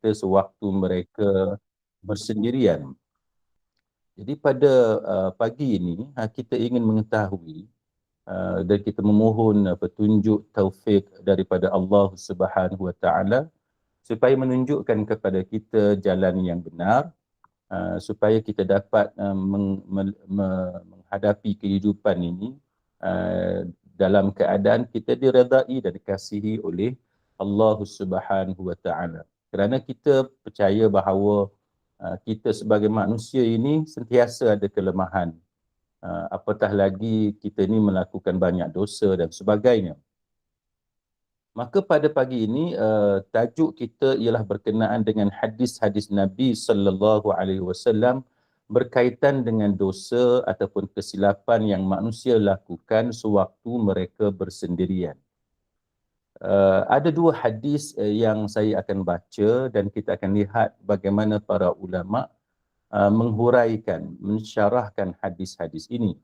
kita sewaktu mereka bersendirian. Jadi pada pagi ini kita ingin mengetahui dan kita memohon petunjuk taufik daripada Allah Subhanahu Wa Taala supaya menunjukkan kepada kita jalan yang benar, supaya kita dapat menghadapi kehidupan ini dalam keadaan kita diredai dan dikasihi oleh Allah Subhanahu Wa Taala. Kerana kita percaya bahawa kita sebagai manusia ini sentiasa ada kelemahan. Apatah lagi kita ni melakukan banyak dosa dan sebagainya. Maka pada pagi ini tajuk kita ialah berkenaan dengan hadis-hadis Nabi sallallahu alaihi wasallam berkaitan dengan dosa ataupun kesilapan yang manusia lakukan sewaktu mereka bersendirian. Ada dua hadis yang saya akan baca dan kita akan lihat bagaimana para ulama menghuraikan, mensyarahkan hadis-hadis ini.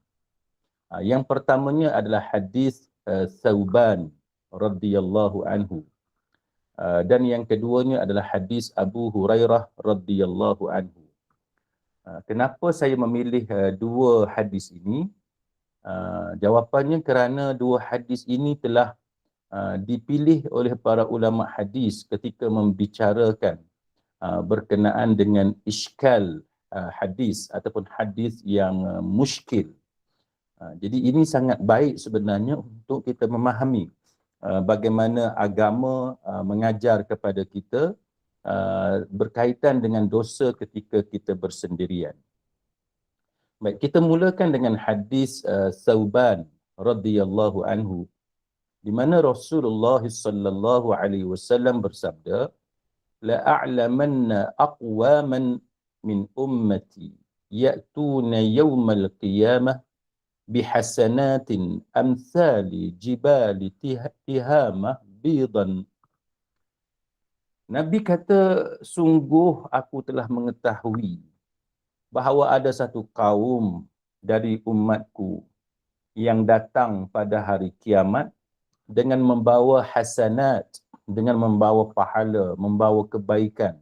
Yang pertamanya adalah hadis Thauban radhiyallahu anhu. Dan yang keduanya adalah hadis Abu Hurairah radhiyallahu anhu. Kenapa saya memilih dua hadis ini? Jawapannya kerana dua hadis ini telah dipilih oleh para ulama hadis ketika membicarakan berkenaan dengan iskal hadis ataupun hadis yang muskil. Jadi ini sangat baik sebenarnya untuk kita memahami bagaimana agama mengajar kepada kita berkaitan dengan dosa ketika kita bersendirian. Baik, kita mulakan dengan hadis Thauban radhiyallahu anhu, di mana Rasulullah sallallahu alaihi wasallam bersabda, la a'lamanna aqwaman min ummati ya'tuna yawmal qiyamah bihasanatin amthali jibali tihamah bidan. Nabi kata, sungguh aku telah mengetahui bahawa ada satu kaum dari umatku yang datang pada hari kiamat dengan membawa hasanat, dengan membawa pahala, membawa kebaikan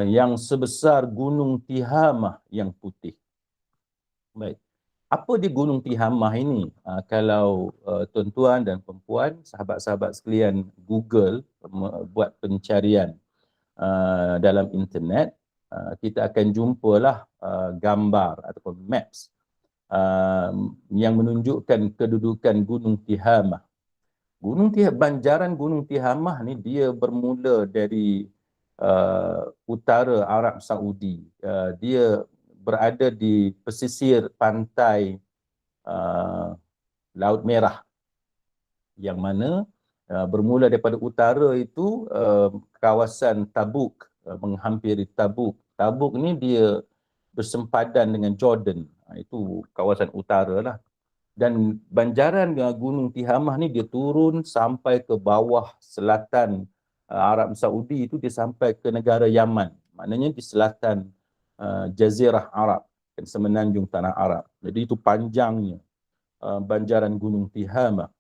yang sebesar gunung Tihamah yang putih. Baik. Apa di gunung Tihamah ini? Kalau tuan-tuan dan perempuan, sahabat-sahabat sekalian Google buat pencarian dalam internet, kita akan jumpalah gambar ataupun maps yang menunjukkan kedudukan gunung Tihamah. Banjaran Gunung Tihamah ni dia bermula dari utara Arab Saudi. Dia berada di pesisir pantai Laut Merah, yang mana bermula daripada utara itu kawasan Tabuk, menghampiri Tabuk. Tabuk ni dia bersempadan dengan Jordan. Itu kawasan utara lah. Dan banjaran Gunung Tihamah ni dia turun sampai ke bawah selatan Arab Saudi, itu dia sampai ke negara Yaman. Maknanya di selatan Jazirah Arab, semenanjung tanah Arab. Jadi itu panjangnya banjaran Gunung Tihamah.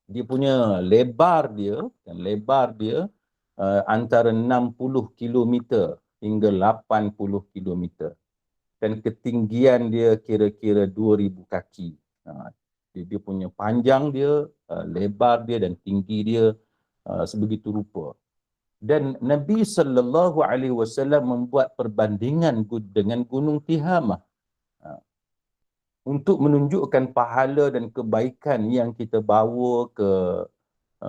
Dia punya lebar dia antara 60 km hingga 80 km. Dan ketinggian dia kira-kira 2000 kaki. Dia punya panjang dia, lebar dia dan tinggi dia sebegitu rupa. Dan Nabi sallallahu alaihi wasallam membuat perbandingan dengan Gunung Tihamah untuk menunjukkan pahala dan kebaikan yang kita bawa ke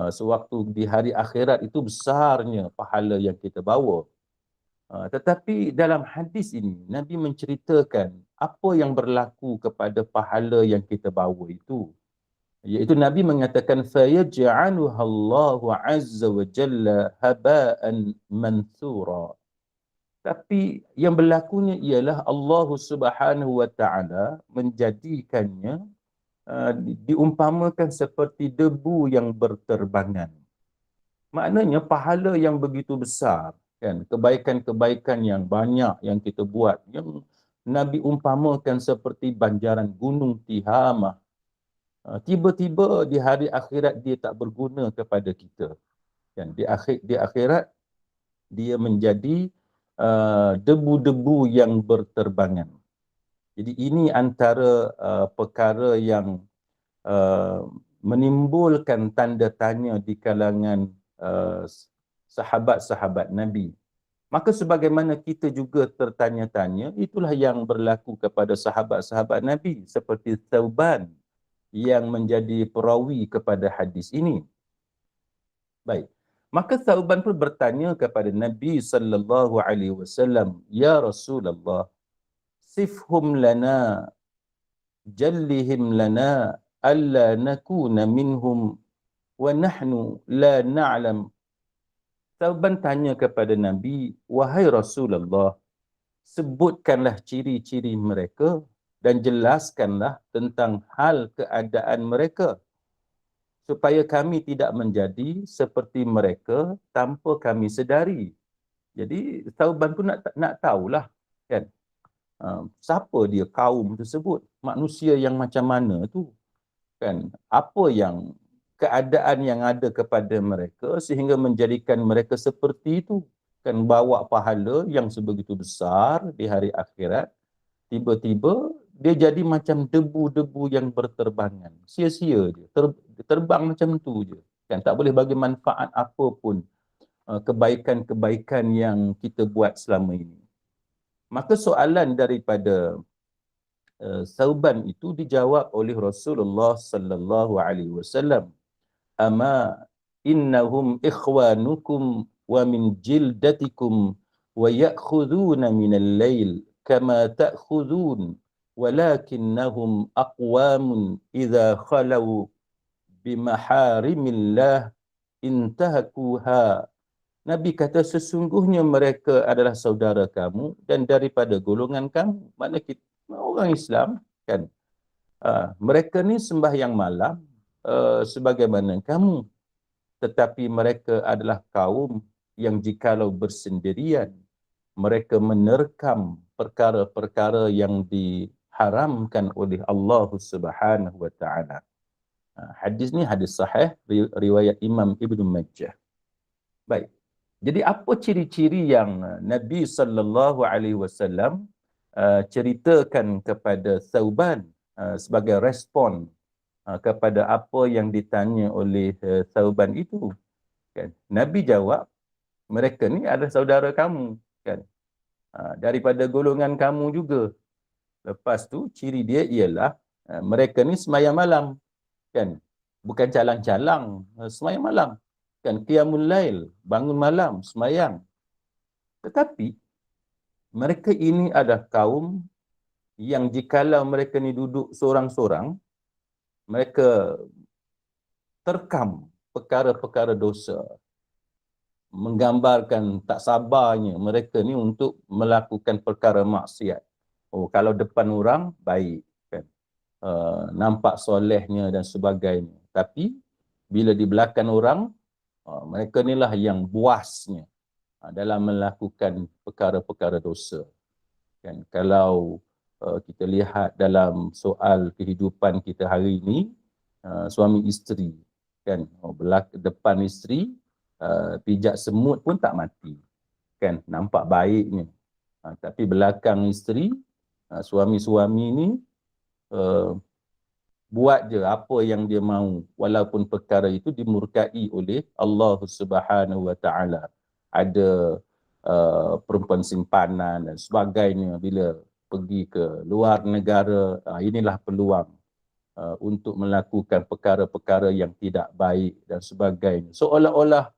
sewaktu di hari akhirat. Itu besarnya pahala yang kita bawa. Tetapi dalam hadis ini Nabi menceritakan apa yang berlaku kepada pahala yang kita bawa itu, iaitu Nabi mengatakan fayaj'aluha Allahu azza wa jalla haba'an mansura. Tapi yang berlakunya ialah Allah Subhanahu wa taala menjadikannya diumpamakan seperti debu yang berterbangan. Maknanya pahala yang begitu besar, kan, kebaikan-kebaikan yang banyak yang kita buat, yang Nabi umpamakan seperti banjaran Gunung Tihamah, tiba-tiba di hari akhirat dia tak berguna kepada kita. Kan, di akhirat dia menjadi debu-debu yang berterbangan. Jadi ini antara perkara yang menimbulkan tanda tanya di kalangan sahabat-sahabat Nabi. Maka sebagaimana kita juga tertanya-tanya, itulah yang berlaku kepada sahabat-sahabat Nabi seperti Thauban yang menjadi perawi kepada hadis ini. Baik. Maka Thauban pun bertanya kepada Nabi sallallahu alaihi wasallam, "Ya Rasulullah, sifhum lana, jallihim lana, alla nakuna minhum wa nahnu la na'lam." Thauban tanya kepada Nabi, "Wahai Rasulullah, sebutkanlah ciri-ciri mereka dan jelaskanlah tentang hal keadaan mereka supaya kami tidak menjadi seperti mereka tanpa kami sedari." Jadi Thauban pun nak tahulah kan, siapa dia kaum tersebut, manusia yang macam mana tu kan, apa yang keadaan yang ada kepada mereka sehingga menjadikan mereka seperti itu kan, bawa pahala yang sebegitu besar di hari akhirat, tiba-tiba dia jadi macam debu-debu yang berterbangan, sia-sia je, terbang macam tu je kan, tak boleh bagi manfaat apa pun kebaikan-kebaikan yang kita buat selama ini. Maka soalan daripada Thauban itu dijawab oleh Rasulullah sallallahu alaihi wasallam, "Ama innahum ikhwanukum wa min jildatikum wa ya'khuduna min al-lail kama ta'khudun walakinnahum aqwamun idza khalau bimaharimillah intahakuha." Nabi kata, sesungguhnya mereka adalah saudara kamu dan daripada golongan kamu. Maknanya kita, orang Islam kan, mereka ni sembahyang malam sebagaimana kamu, tetapi mereka adalah kaum yang jikalau bersendirian mereka menerkam perkara-perkara yang diharamkan oleh Allah Subhanahu wa taala. Hadis ni hadis sahih riwayat Imam Ibn Majah. Baik. Jadi apa ciri-ciri yang Nabi sallallahu alaihi wasallam ceritakan kepada Thauban sebagai respon kepada apa yang ditanya oleh Thauban itu kan? Nabi jawab, mereka ni adalah saudara kamu kan, daripada golongan kamu juga. Lepas tu ciri dia ialah mereka ni sembahyang malam kan, bukan calang-calang, sembahyang malam kan, qiyamul lail, bangun malam sembahyang. Tetapi mereka ini adalah kaum yang jikalau mereka ni duduk seorang-seorang, mereka terkam perkara-perkara dosa, menggambarkan tak sabarnya mereka ni untuk melakukan perkara maksiat. Oh, kalau depan orang baik kan, nampak solehnya dan sebagainya, tapi bila di belakang orang, mereka inilah yang buasnya dalam melakukan perkara-perkara dosa kan. Kalau kita lihat dalam soal kehidupan kita hari ini, suami isteri kan, depan isteri pijak semut pun tak mati kan, nampak baiknya, tapi belakang isteri, suami-suami ni buat je apa yang dia mahu, walaupun perkara itu dimurkai oleh Allah Subhanahu wa taala. Ada perempuan simpanan dan sebagainya, bila pergi ke luar negara, inilah peluang untuk melakukan perkara-perkara yang tidak baik dan sebagainya. Seolah-olah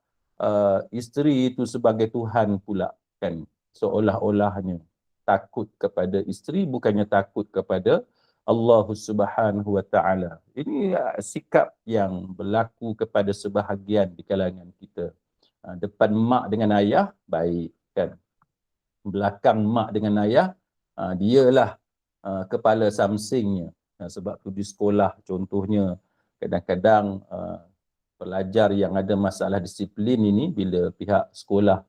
isteri itu sebagai Tuhan pula kan, seolah-olahnya takut kepada isteri bukannya takut kepada Allah Subhanahu wa taala. Ini sikap yang berlaku kepada sebahagian di kalangan kita. Depan mak dengan ayah baik kan, belakang mak dengan ayah dialah kepala samsingnya. Sebab tu di sekolah contohnya, kadang-kadang pelajar yang ada masalah disiplin ini, bila pihak sekolah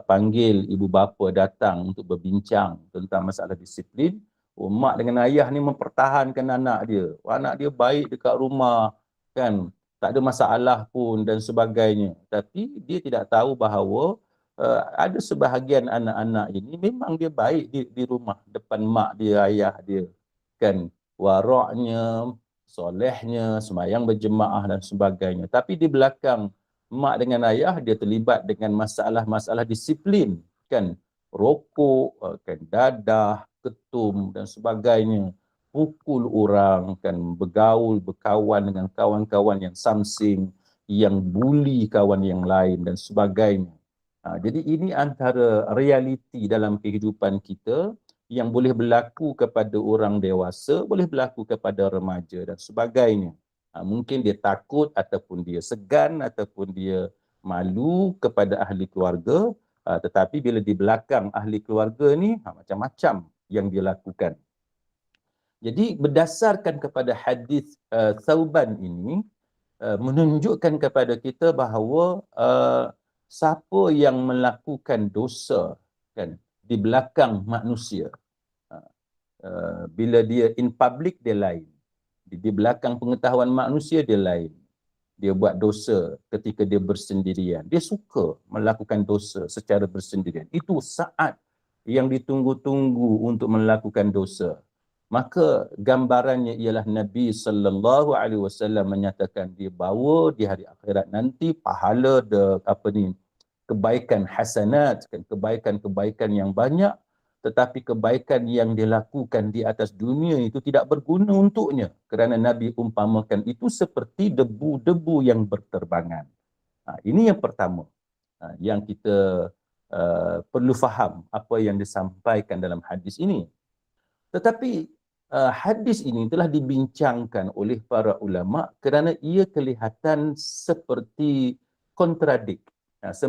panggil ibu bapa datang untuk berbincang tentang masalah disiplin, mak dengan ayah ni mempertahankan anak dia. Anak dia baik dekat rumah kan, tak ada masalah pun dan sebagainya. Tapi dia tidak tahu bahawa ada sebahagian anak-anak ini memang dia baik di rumah depan mak dia, ayah dia, kan, waraknya, solehnya, semayang berjemaah dan sebagainya. Tapi di belakang mak dengan ayah dia terlibat dengan masalah-masalah disiplin, kan, rokok, kan, dadah, ketum dan sebagainya, pukul orang, kan, bergaul, berkawan dengan kawan-kawan yang samsing, yang bully kawan yang lain dan sebagainya. Jadi ini antara realiti dalam kehidupan kita yang boleh berlaku kepada orang dewasa, boleh berlaku kepada remaja dan sebagainya. Mungkin dia takut ataupun dia segan ataupun dia malu kepada ahli keluarga, tetapi bila di belakang ahli keluarga ni macam-macam yang dia lakukan. Jadi berdasarkan kepada hadis Thauban ini, menunjukkan kepada kita bahawa siapa yang melakukan dosa, kan, di belakang manusia, bila dia in public dia lain, di belakang pengetahuan manusia dia lain. Dia buat dosa ketika dia bersendirian, dia suka melakukan dosa secara bersendirian. Itu saat yang ditunggu-tunggu untuk melakukan dosa. Maka gambarannya ialah Nabi sallallahu alaihi wasallam menyatakan dia bawa di hari akhirat nanti pahala kebaikan hasanat, kan, kebaikan-kebaikan yang banyak, tetapi kebaikan yang dilakukan di atas dunia itu tidak berguna untuknya, kerana Nabi umpamakan itu seperti debu-debu yang berterbangan. Ini yang pertama, yang kita perlu faham apa yang disampaikan dalam hadis ini. Tetapi hadis ini telah dibincangkan oleh para ulama kerana ia kelihatan seperti kontradik,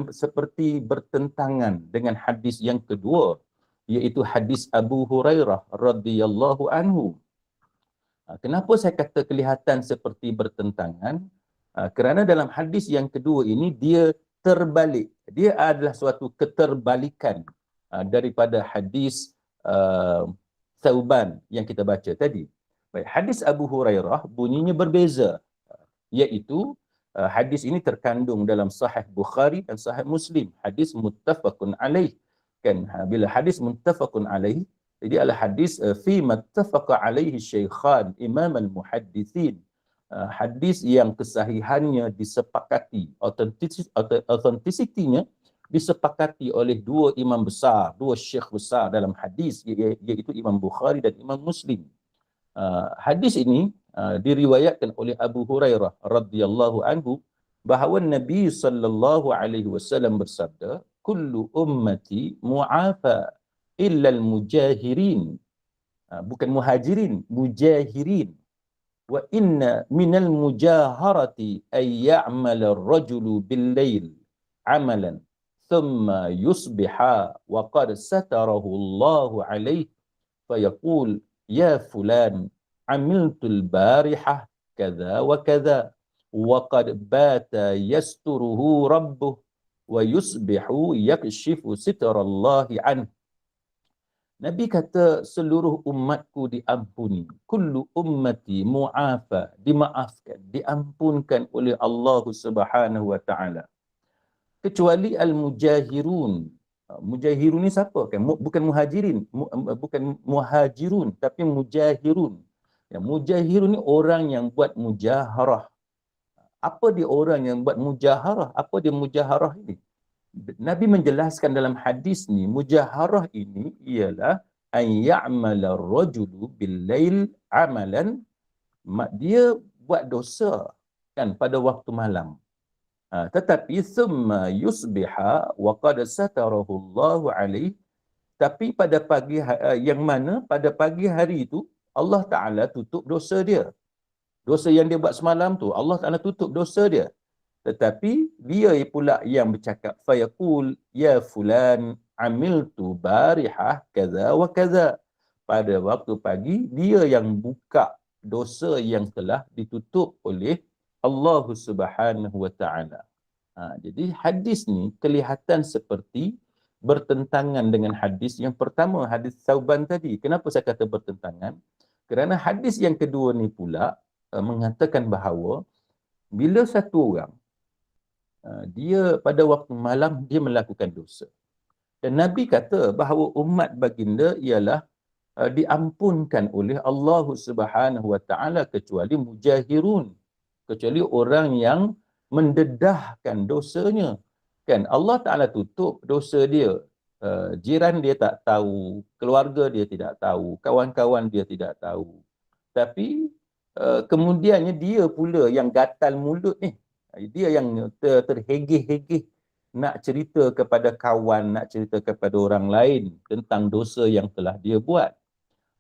seperti bertentangan dengan hadis yang kedua, iaitu hadis Abu Hurairah radhiyallahu anhu. Kenapa saya kata kelihatan seperti bertentangan? Kerana dalam hadis yang kedua ini dia terbalik. Dia adalah suatu keterbalikan daripada hadis Thauban yang kita baca tadi. Baik, hadis Abu Hurairah bunyinya berbeza, iaitu hadis ini terkandung dalam Sahih Bukhari dan Sahih Muslim, hadis muttafaqun alaih. Kan, bila hadis muttafaqun alaih, jadi adalah hadis fi mattafaqa alaihi syaikhan imam al-muhaddithin, hadis yang kesahihannya disepakati, autentisitinya disepakati oleh dua imam besar, dua syekh besar dalam hadis, iaitu Imam Bukhari dan Imam Muslim. Hadis ini diriwayatkan oleh Abu Hurairah radhiyallahu anhu bahawa Nabi sallallahu alaihi wasallam bersabda, kullu ummati mu'afa illa al-mujahirin. Bukan muhajirin, mujahirin. Wa inna minal mujaharati ay ya'mala ar-rajulu bil-lail 'amalan ثم يصبح وقد ستره الله عليه فيقول يا فلان عملت البارحة كذا وكذا وقد بات يستره ربه ويصبح يكشف ستر الله عنه. Nabi kata seluruh umatku diampuni. Kullu ummati mu'afa, dimaafkan, diampunkan oleh Allah Subhanahu wa taala. Kecuali al-mujahirun. Mujahirun ni siapa? Kan? Bukan muhajirin, bukan muhajirun, tapi mujahirun. Ya, mujahirun ni orang yang buat mujaharah. Apa dia orang yang buat mujaharah? Apa dia mujaharah ini? Nabi menjelaskan dalam hadis ni, mujaharah ini ialah an ya'mala ar-rajulu bil-lail amalan, dia buat dosa, kan, pada waktu malam. Tetapi thumma yusbiha wa qad satarahu Allahu alaihi, tapi pada pagi yang mana pada pagi hari itu Allah Taala tutup dosa dia. Dosa yang dia buat semalam tu Allah Taala tutup dosa dia. Tetapi dia pula yang bercakap, fayaqul ya fulan amiltu barihah kaza wa kaza. Pada waktu pagi dia yang buka dosa yang telah ditutup oleh Allah Subhanahu wa taala. Jadi hadis ni kelihatan seperti bertentangan dengan hadis yang pertama, hadis Thauban tadi. Kenapa saya kata bertentangan? Kerana hadis yang kedua ni pula mengatakan bahawa bila satu orang dia pada waktu malam dia melakukan dosa. Dan Nabi kata bahawa umat baginda ialah diampunkan oleh Allah Subhanahu Wa Taala kecuali mujahirun, kecuali orang yang mendedahkan dosanya. Kan Allah Taala tutup dosa dia. Jiran dia tak tahu, keluarga dia tidak tahu, kawan-kawan dia tidak tahu. Tapi kemudiannya dia pula yang gatal mulut ni. Dia yang terhegeh-hegeh nak cerita kepada kawan, nak cerita kepada orang lain tentang dosa yang telah dia buat.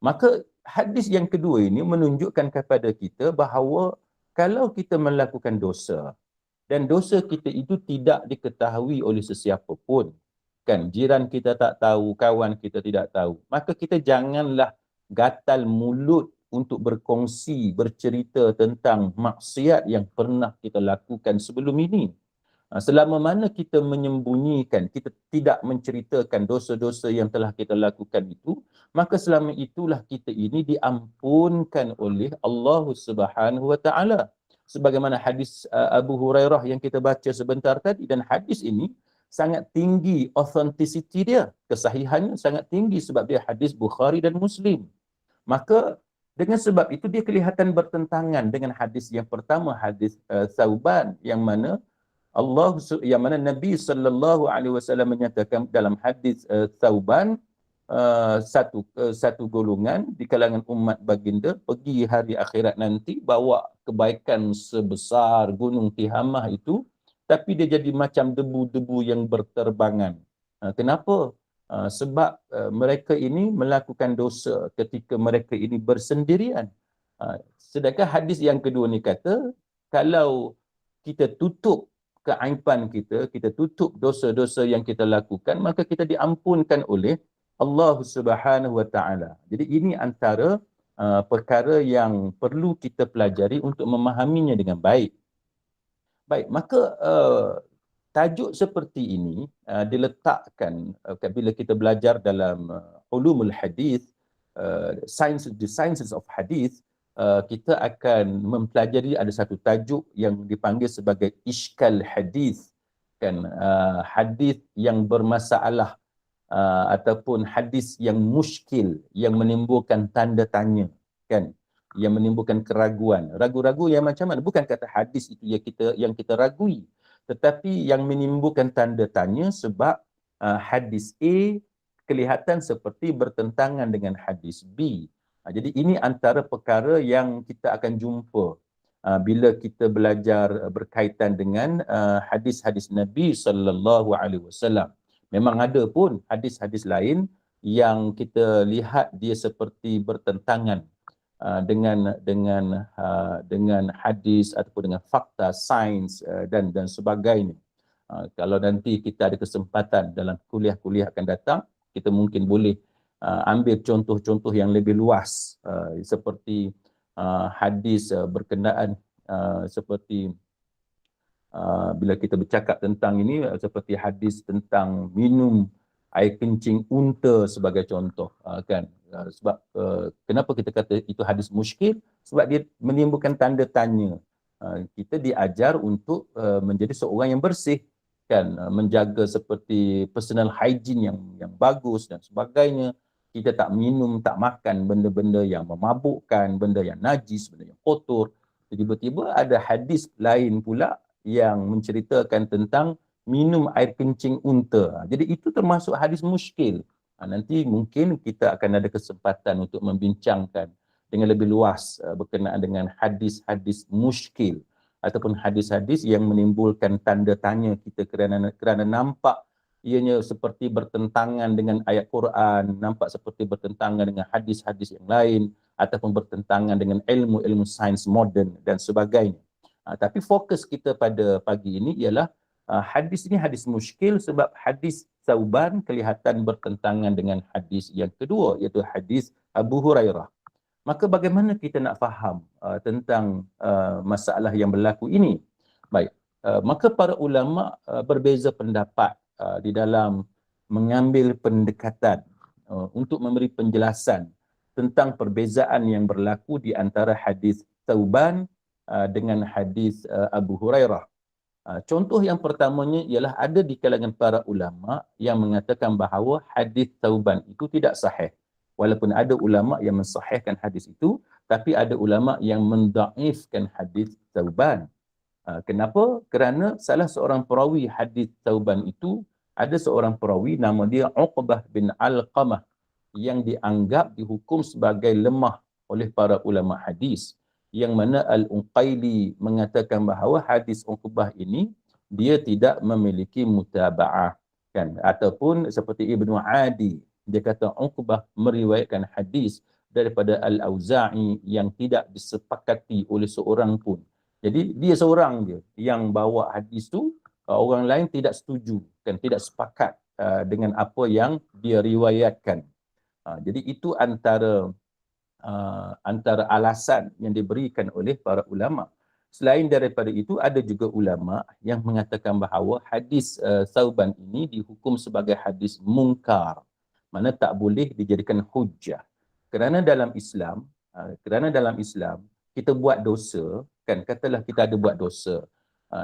Maka hadis yang kedua ini menunjukkan kepada kita bahawa kalau kita melakukan dosa dan dosa kita itu tidak diketahui oleh sesiapa pun, kan jiran kita tak tahu, kawan kita tidak tahu, maka kita janganlah gatal mulut untuk berkongsi, bercerita tentang maksiat yang pernah kita lakukan sebelum ini. Selama mana kita menyembunyikan, kita tidak menceritakan dosa-dosa yang telah kita lakukan itu, maka selama itulah kita ini diampunkan oleh Allah Subhanahu Wa Taala. Sebagaimana hadis Abu Hurairah yang kita baca sebentar tadi, dan hadis ini sangat tinggi authenticity dia, kesahihannya sangat tinggi sebab dia hadis Bukhari dan Muslim. Maka dengan sebab itu dia kelihatan bertentangan dengan hadis yang pertama, hadis Thauban, yang mana Nabi sallallahu alaihi wasallam menyatakan dalam hadis Thauban, satu golongan di kalangan umat baginda pergi hari akhirat nanti bawa kebaikan sebesar gunung Tihamah itu, tapi dia jadi macam debu-debu yang berterbangan. Kenapa? Sebab mereka ini melakukan dosa ketika mereka ini bersendirian. Sedangkan hadis yang kedua ni kata, kalau kita tutup keaiban kita, kita tutup dosa-dosa yang kita lakukan, maka kita diampunkan oleh Allah Subhanahu Wa Taala. Jadi ini antara perkara yang perlu kita pelajari untuk memahaminya dengan baik. Baik, maka tajuk seperti ini diletakkan bila kita belajar dalam ulumul hadis, the sciences of hadith. Kita akan mempelajari ada satu tajuk yang dipanggil sebagai iskal hadis, kan, hadis yang bermasalah ataupun hadis yang muskil, yang menimbulkan tanda tanya, kan, yang menimbulkan keraguan, ragu-ragu yang macam mana. Bukan kata hadis itu yang kita ragui, tetapi yang menimbulkan tanda tanya sebab hadis A kelihatan seperti bertentangan dengan hadis B. Jadi ini antara perkara yang kita akan jumpa bila kita belajar berkaitan dengan hadis-hadis Nabi sallallahu alaihi wasallam. Memang ada pun hadis-hadis lain yang kita lihat dia seperti bertentangan dengan hadis ataupun dengan fakta sains dan sebagainya. Kalau nanti kita ada kesempatan dalam kuliah-kuliah akan datang, kita mungkin boleh ambil contoh-contoh yang lebih luas seperti hadis berkenaan seperti bila kita bercakap tentang ini, seperti hadis tentang minum air kencing unta sebagai contoh, kan. Sebab kenapa kita kata itu hadis muskil? Sebab dia menimbulkan tanda tanya. Kita diajar untuk menjadi seorang yang bersih, kan, menjaga seperti personal hygiene yang bagus dan sebagainya. Kita tak minum, tak makan benda-benda yang memabukkan, benda yang najis, benda yang kotor. Tiba-tiba ada hadis lain pula yang menceritakan tentang minum air kencing unta. Jadi itu termasuk hadis muskil. Nanti mungkin kita akan ada kesempatan untuk membincangkan dengan lebih luas berkenaan dengan hadis-hadis muskil ataupun hadis-hadis yang menimbulkan tanda tanya kita kerana nampak ianya seperti bertentangan dengan ayat Quran, nampak seperti bertentangan dengan hadis-hadis yang lain ataupun bertentangan dengan ilmu-ilmu sains moden dan sebagainya. Tapi fokus kita pada pagi ini ialah hadis ini hadis muskil sebab hadis Thauban kelihatan bertentangan dengan hadis yang kedua, iaitu hadis Abu Hurairah. Maka bagaimana kita nak faham tentang masalah yang berlaku ini? Baik, maka para ulama berbeza pendapat di dalam mengambil pendekatan untuk memberi penjelasan tentang perbezaan yang berlaku di antara hadis Thauban dengan hadis Abu Hurairah. Contoh yang pertamanya ialah ada di kalangan para ulama yang mengatakan bahawa hadis tauban itu tidak sahih. Walaupun ada ulama yang mensahihkan hadis itu, tapi ada ulama yang mendaifkan hadis tauban. Kenapa? Kerana salah seorang perawi hadis tauban itu, ada seorang perawi nama dia Uqbah bin Alqamah yang dianggap dihukum sebagai lemah oleh para ulama hadis, yang mana Al-Unqaili mengatakan bahawa hadis Uqbah ini dia tidak memiliki mutaba'ah, kan, ataupun seperti Ibnu Adi, dia kata Uqbah meriwayatkan hadis daripada Al-Auza'i yang tidak disepakati oleh seorang pun. Jadi dia seorang je yang bawa hadis tu, orang lain tidak setuju, kan, tidak sepakat dengan apa yang dia riwayatkan. Jadi itu antara alasan yang diberikan oleh para ulama. Selain daripada itu, ada juga ulama yang mengatakan bahawa hadis Thauban ini dihukum sebagai hadis mungkar, mana tak boleh dijadikan hujjah. Kerana dalam Islam, kita buat dosa, kan, katalah kita ada buat dosa.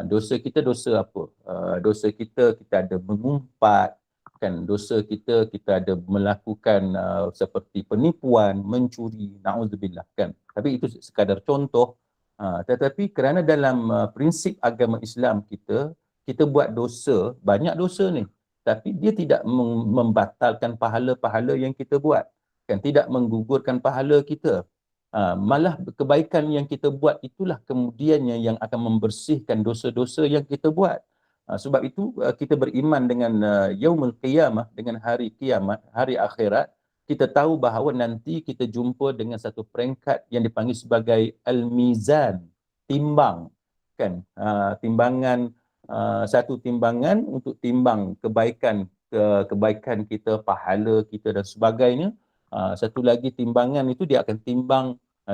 Dosa kita dosa apa? Dosa kita ada mengumpat, kan, dosa kita ada melakukan seperti penipuan, mencuri, naudzubillah, kan. Tapi itu sekadar contoh. Tetapi kerana dalam prinsip agama Islam kita buat dosa, banyak dosa ni, tapi dia tidak membatalkan pahala-pahala yang kita buat, kan, tidak menggugurkan pahala kita. Malah kebaikan yang kita buat itulah kemudiannya yang akan membersihkan dosa-dosa yang kita buat. Sebab itu kita beriman dengan yaumul qiyamah, dengan hari kiamat, hari akhirat. Kita tahu bahawa nanti kita jumpa dengan satu peringkat yang dipanggil sebagai al-mizan, timbang, kan. Timbangan, satu timbangan untuk timbang kebaikan kita, pahala kita dan sebagainya. Satu lagi timbangan itu dia akan timbang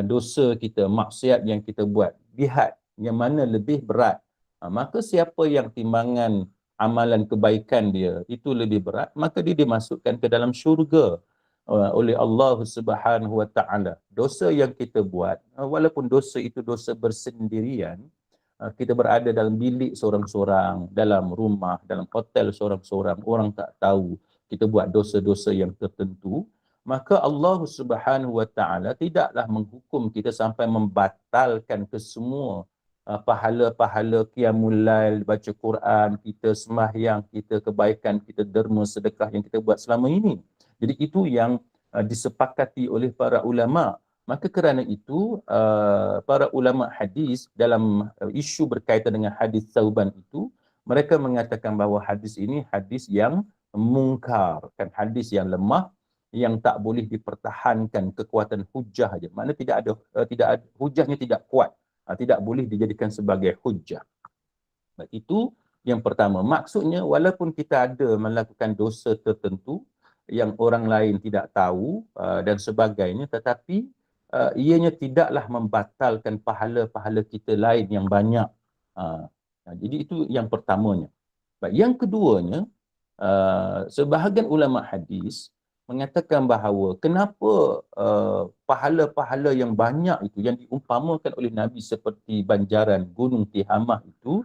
dosa kita, maksiat yang kita buat. Lihat yang mana lebih berat. Maka siapa yang timbangan amalan kebaikan dia itu lebih berat, maka dia dimasukkan ke dalam syurga oleh Allah Subhanahu Wa Taala. Dosa yang kita buat, walaupun dosa itu dosa bersendirian, kita berada dalam bilik seorang-seorang, dalam rumah, dalam hotel seorang-seorang, orang tak tahu kita buat dosa-dosa yang tertentu, maka Allah Subhanahu Wa Taala tidaklah menghukum kita sampai membatalkan kesemua pahala-pahala qiyamul lail, baca Quran, kita sembahyang, kita kebaikan, kita derma, sedekah yang kita buat selama ini. Jadi itu yang disepakati oleh para ulama. Maka kerana itu para ulama hadis dalam isu berkaitan dengan hadis Thauban itu, mereka mengatakan bahawa hadis ini hadis yang mungkar, kan, hadis yang lemah, yang tak boleh dipertahankan kekuatan hujah aja. Maknanya tidak ada hujahnya, tidak kuat, tidak boleh dijadikan sebagai hujah. Itu yang pertama. Maksudnya walaupun kita ada melakukan dosa tertentu yang orang lain tidak tahu dan sebagainya, tetapi ianya tidaklah membatalkan pahala-pahala kita lain yang banyak. Jadi itu yang pertamanya. Yang keduanya, sebahagian ulama hadis mengatakan bahawa kenapa pahala-pahala yang banyak itu yang diumpamakan oleh Nabi seperti banjaran Gunung Tihamah itu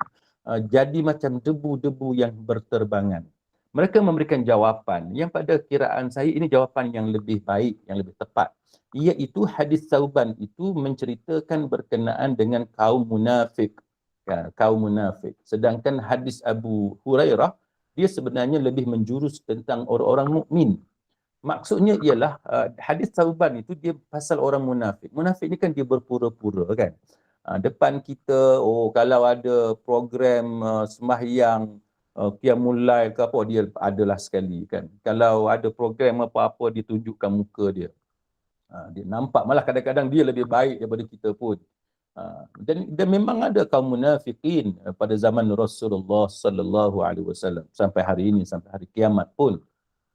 jadi macam debu-debu yang berterbangan. Mereka memberikan jawapan yang pada kiraan saya ini jawapan yang lebih baik, yang lebih tepat. Iaitu hadis Thauban itu menceritakan berkenaan dengan kaum munafik. Ya, kaum munafik. Sedangkan hadis Abu Hurairah, dia sebenarnya lebih menjurus tentang orang-orang mukmin. Maksudnya ialah hadis Thauban itu dia pasal orang munafik. Munafik ni kan dia berpura-pura, kan. Depan kita, kalau ada program sembahyang, qiyamul lail ke apa, dia adalah sekali, kan. Kalau ada program apa-apa, dia tunjukkan muka dia. Dia nampak, malah kadang-kadang dia lebih baik daripada kita pun. Dan memang ada kaum munafikin pada zaman Rasulullah sallallahu alaihi wasallam sampai hari ini, sampai hari kiamat pun.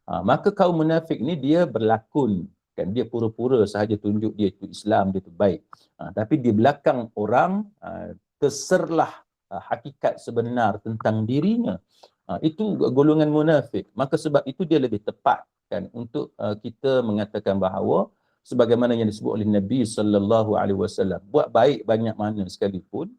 Maka kaum munafik ni dia berlakon, kan, dia pura-pura sahaja tunjuk dia itu Islam, dia itu baik. Tapi di belakang orang terserlah hakikat sebenar tentang dirinya. Itu golongan munafik. Maka sebab itu dia lebih tepat, kan, untuk kita mengatakan bahawa sebagaimana yang disebut oleh Nabi sallallahu alaihi wasallam, buat baik banyak mana sekalipun,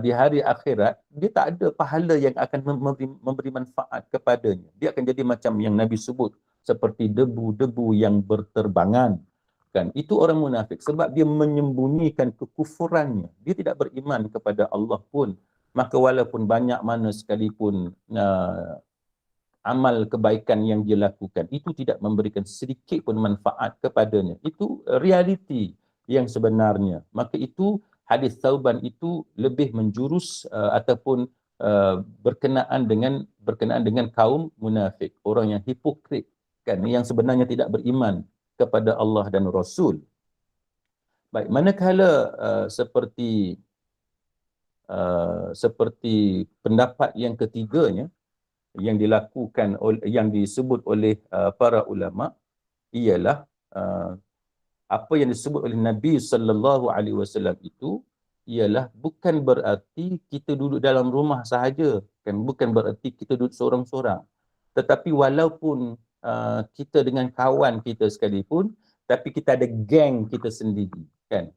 di hari akhirat, dia tak ada pahala yang akan memberi manfaat kepadanya. Dia akan jadi macam yang Nabi sebut, seperti debu-debu yang berterbangan. Kan? Itu orang munafik sebab dia menyembunyikan kekufurannya. Dia tidak beriman kepada Allah pun. Maka walaupun banyak mana sekalipun amal kebaikan yang dia lakukan, itu tidak memberikan sedikit pun manfaat kepadanya. Itu realiti yang sebenarnya. Maka itu hadis Thauban itu lebih menjurus ataupun berkenaan dengan kaum munafik, orang yang hipokrit, kan, yang sebenarnya tidak beriman kepada Allah dan Rasul. Baik, manakala seperti pendapat yang ketiganya yang disebut oleh para ulama ialah apa yang disebut oleh Nabi sallallahu alaihi wasallam itu ialah bukan berarti kita duduk dalam rumah sahaja, kan, bukan berarti kita duduk seorang-seorang, tetapi walaupun kita dengan kawan kita sekalipun, tapi kita ada geng kita sendiri, kan.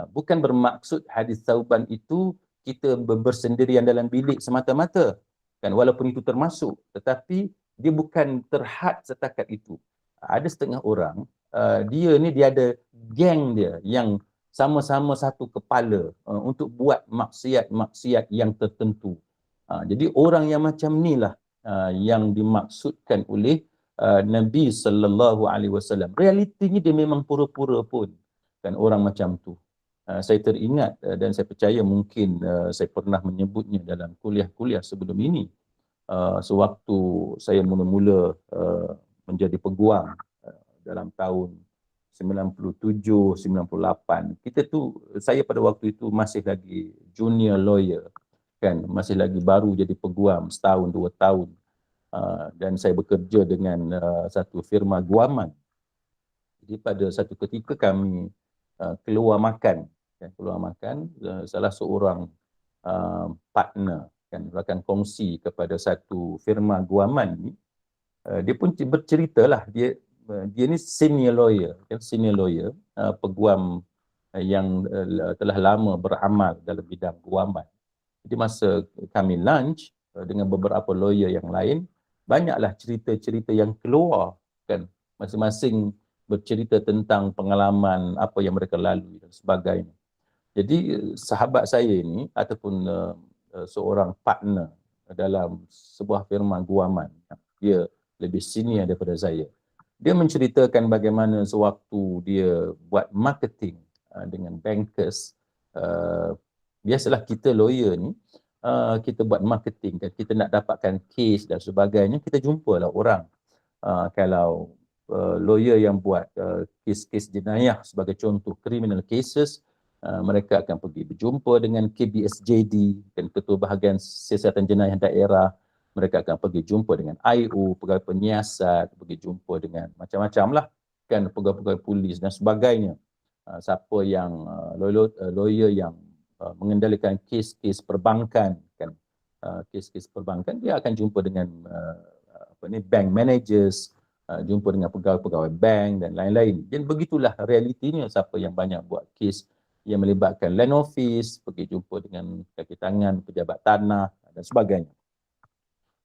Bukan bermaksud hadis Thauban itu kita bersendirian dalam bilik semata-mata, kan, walaupun itu termasuk, tetapi dia bukan terhad setakat itu. Ada setengah orang, dia ada geng dia yang sama-sama satu kepala untuk buat maksiat-maksiat yang tertentu. Jadi orang yang macam ni lah yang dimaksudkan oleh Nabi sallallahu alaihi wasallam. Realitinya dia memang pura-pura pun, kan, orang macam tu. Saya teringat dan saya percaya mungkin saya pernah menyebutnya dalam kuliah-kuliah sebelum ini. Sewaktu saya mula-mula menjadi peguam dalam tahun 97, 98. Saya pada waktu itu masih lagi junior lawyer, kan, masih lagi baru jadi peguam setahun, 2 tahun. Dan saya bekerja dengan satu firma guaman. Jadi pada satu ketika kami keluar makan, salah seorang partner, kan, rakan kongsi kepada satu firma guaman ni, dia pun berceritalah, dia ni senior lawyer, peguam yang telah lama beramal dalam bidang guaman. Jadi masa kami lunch dengan beberapa lawyer yang lain, banyaklah cerita-cerita yang keluar, kan, masing-masing bercerita tentang pengalaman apa yang mereka lalui dan sebagainya. Jadi sahabat saya ini ataupun seorang partner dalam sebuah firma guaman, dia lebih senior daripada saya. Dia menceritakan bagaimana sewaktu dia buat marketing dengan bankers, biasalah kita lawyer ni, kita buat marketing, kan, kita nak dapatkan case dan sebagainya, kita jumpalah orang. Kalau lawyer yang buat kes-kes jenayah sebagai contoh, criminal cases, mereka akan pergi berjumpa dengan KBSJD, kan, Ketua Bahagian Siasatan Jenayah Daerah. Mereka akan pergi jumpa dengan IO, pegawai penyiasat, pergi jumpa dengan macam-macam lah, kan, pegawai-pegawai polis dan sebagainya. Siapa yang lawyer yang mengendalikan kes-kes perbankan, kan, kes-kes perbankan, dia akan jumpa dengan bank managers, jumpa dengan pegawai-pegawai bank dan lain-lain. Dan begitulah realitinya. Siapa yang banyak buat kes yang melibatkan land office, pergi jumpa dengan kaki tangan pejabat tanah dan sebagainya.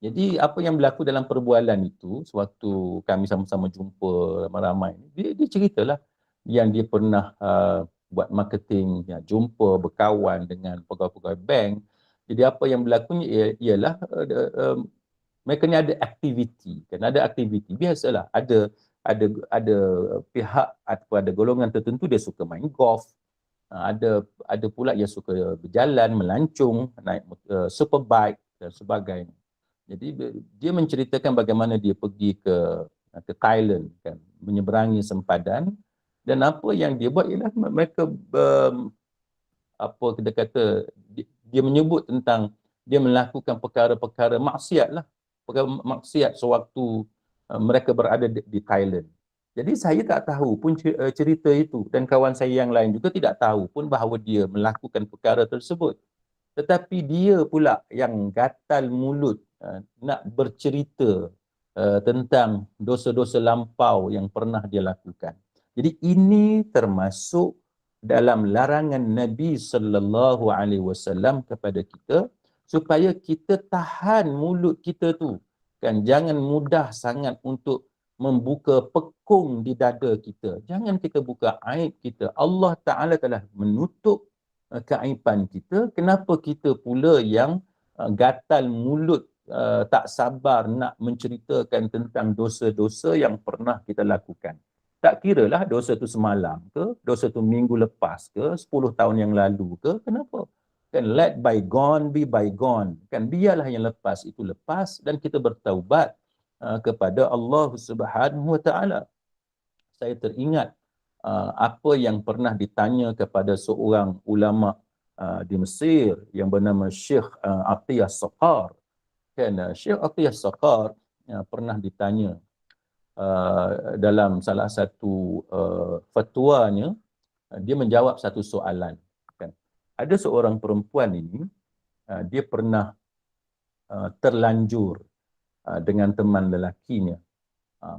Jadi apa yang berlaku dalam perbualan itu, sewaktu kami sama-sama jumpa ramai-ramai, dia ceritalah yang dia pernah buat marketing, jumpa berkawan dengan pegawai-pegawai bank. Jadi apa yang berlakunya ialah mereka ni ada aktiviti, kan, ada aktiviti biasalah, ada pihak atau ada golongan tertentu dia suka main golf, ada pula yang suka berjalan, melancung, naik superbike dan sebagainya. Jadi dia menceritakan bagaimana dia pergi ke Thailand, kan, menyeberangi sempadan, dan apa yang dia buat ialah mereka apa kita kata, dia menyebut tentang dia melakukan perkara-perkara maksiat lah, perkara maksiat sewaktu mereka berada di Thailand. Jadi saya tak tahu pun cerita itu, dan kawan saya yang lain juga tidak tahu pun bahawa dia melakukan perkara tersebut. Tetapi dia pula yang gatal mulut nak bercerita tentang dosa-dosa lampau yang pernah dia lakukan. Jadi ini termasuk dalam larangan Nabi sallallahu alaihi wasallam kepada kita supaya kita tahan mulut kita tu, kan, jangan mudah sangat untuk membuka pekung di dada kita. Jangan kita buka aib kita. Allah Taala telah menutup keaiban kita. Kenapa kita pula yang gatal mulut, tak sabar nak menceritakan tentang dosa-dosa yang pernah kita lakukan? Tak kiralah dosa tu semalam ke, dosa tu minggu lepas ke, 10 tahun yang lalu ke, kenapa? Kan, let bygone be bygone. Kan, biarlah yang lepas itu lepas dan kita bertaubat kepada Allah Subhanahu wa taala. Saya teringat apa yang pernah ditanya kepada seorang ulama di Mesir yang bernama Syekh Atiyah Saqar. Kan, Syekh Atiyah Saqar pernah ditanya dalam salah satu fatwanya, dia menjawab satu soalan. Kan, ada seorang perempuan ini, dia pernah terlanjur dengan teman lelakinya.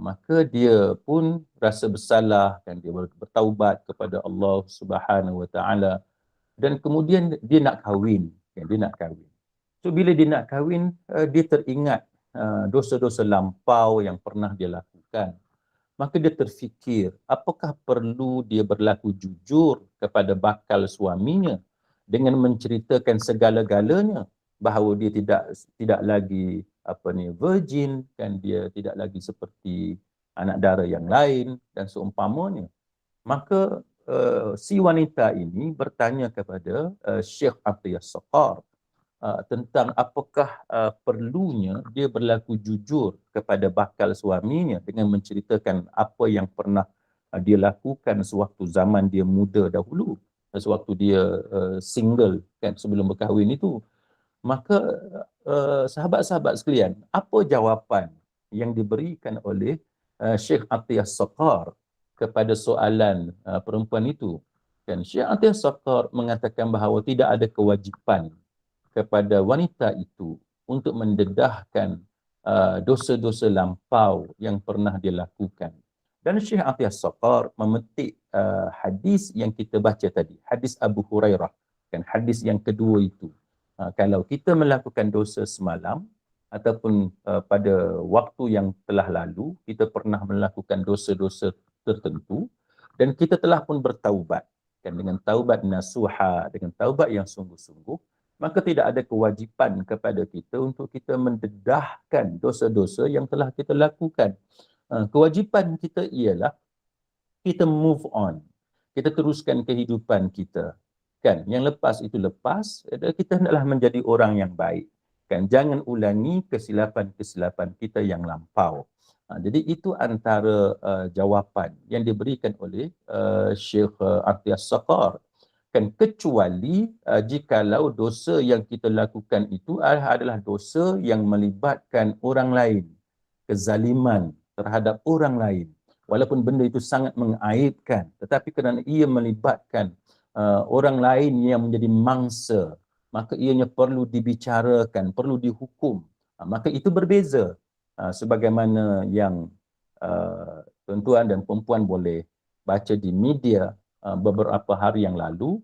Maka dia pun rasa bersalah, kan, dia bertaubat kepada Allah Subhanahu wa taala dan kemudian dia nak kahwin, kan, dia nak kahwin. So bila dia nak kahwin, dia teringat dosa-dosa lampau yang pernah dia lakukan. Maka dia terfikir, apakah perlu dia berlaku jujur kepada bakal suaminya dengan menceritakan segala-galanya, bahawa dia tidak lagi virgin, kan, dia tidak lagi seperti anak dara yang lain dan seumpamanya. Maka si wanita ini bertanya kepada Syekh Atiyah Saqar tentang apakah perlunya dia berlaku jujur kepada bakal suaminya dengan menceritakan apa yang pernah dia lakukan sewaktu zaman dia muda dahulu, sewaktu dia single, kan, sebelum berkahwin itu. Maka sahabat-sahabat sekalian, apa jawapan yang diberikan oleh Syekh Atiyah Saqar kepada soalan perempuan itu? Kan, Syekh Atiyah Saqar mengatakan bahawa tidak ada kewajipan kepada wanita itu untuk mendedahkan dosa-dosa lampau yang pernah dia lakukan. Dan Syekh Atiyah Saqar memetik hadis yang kita baca tadi, hadis Abu Hurairah, kan, hadis yang kedua itu. Kalau kita melakukan dosa semalam ataupun pada waktu yang telah lalu, kita pernah melakukan dosa-dosa tertentu dan kita telah pun bertaubat, kan, dengan taubat nasuha, dengan taubat yang sungguh-sungguh, maka tidak ada kewajipan kepada kita untuk kita mendedahkan dosa-dosa yang telah kita lakukan. Kewajipan kita ialah kita move on. Kita teruskan kehidupan kita. Kan, yang lepas itu lepas, kita hendaklah menjadi orang yang baik. Kan, jangan ulangi kesilapan-kesilapan kita yang lampau. Jadi itu antara jawapan yang diberikan oleh Syekh Atiyah Saqar. Kan, kecuali jikalau dosa yang kita lakukan itu adalah dosa yang melibatkan orang lain, kezaliman terhadap orang lain, walaupun benda itu sangat mengaibkan, tetapi kerana ia melibatkan orang lain yang menjadi mangsa, maka ianya perlu dibicarakan, perlu dihukum. Maka itu berbeza. Sebagaimana yang tuan-tuan dan perempuan boleh baca di media beberapa hari yang lalu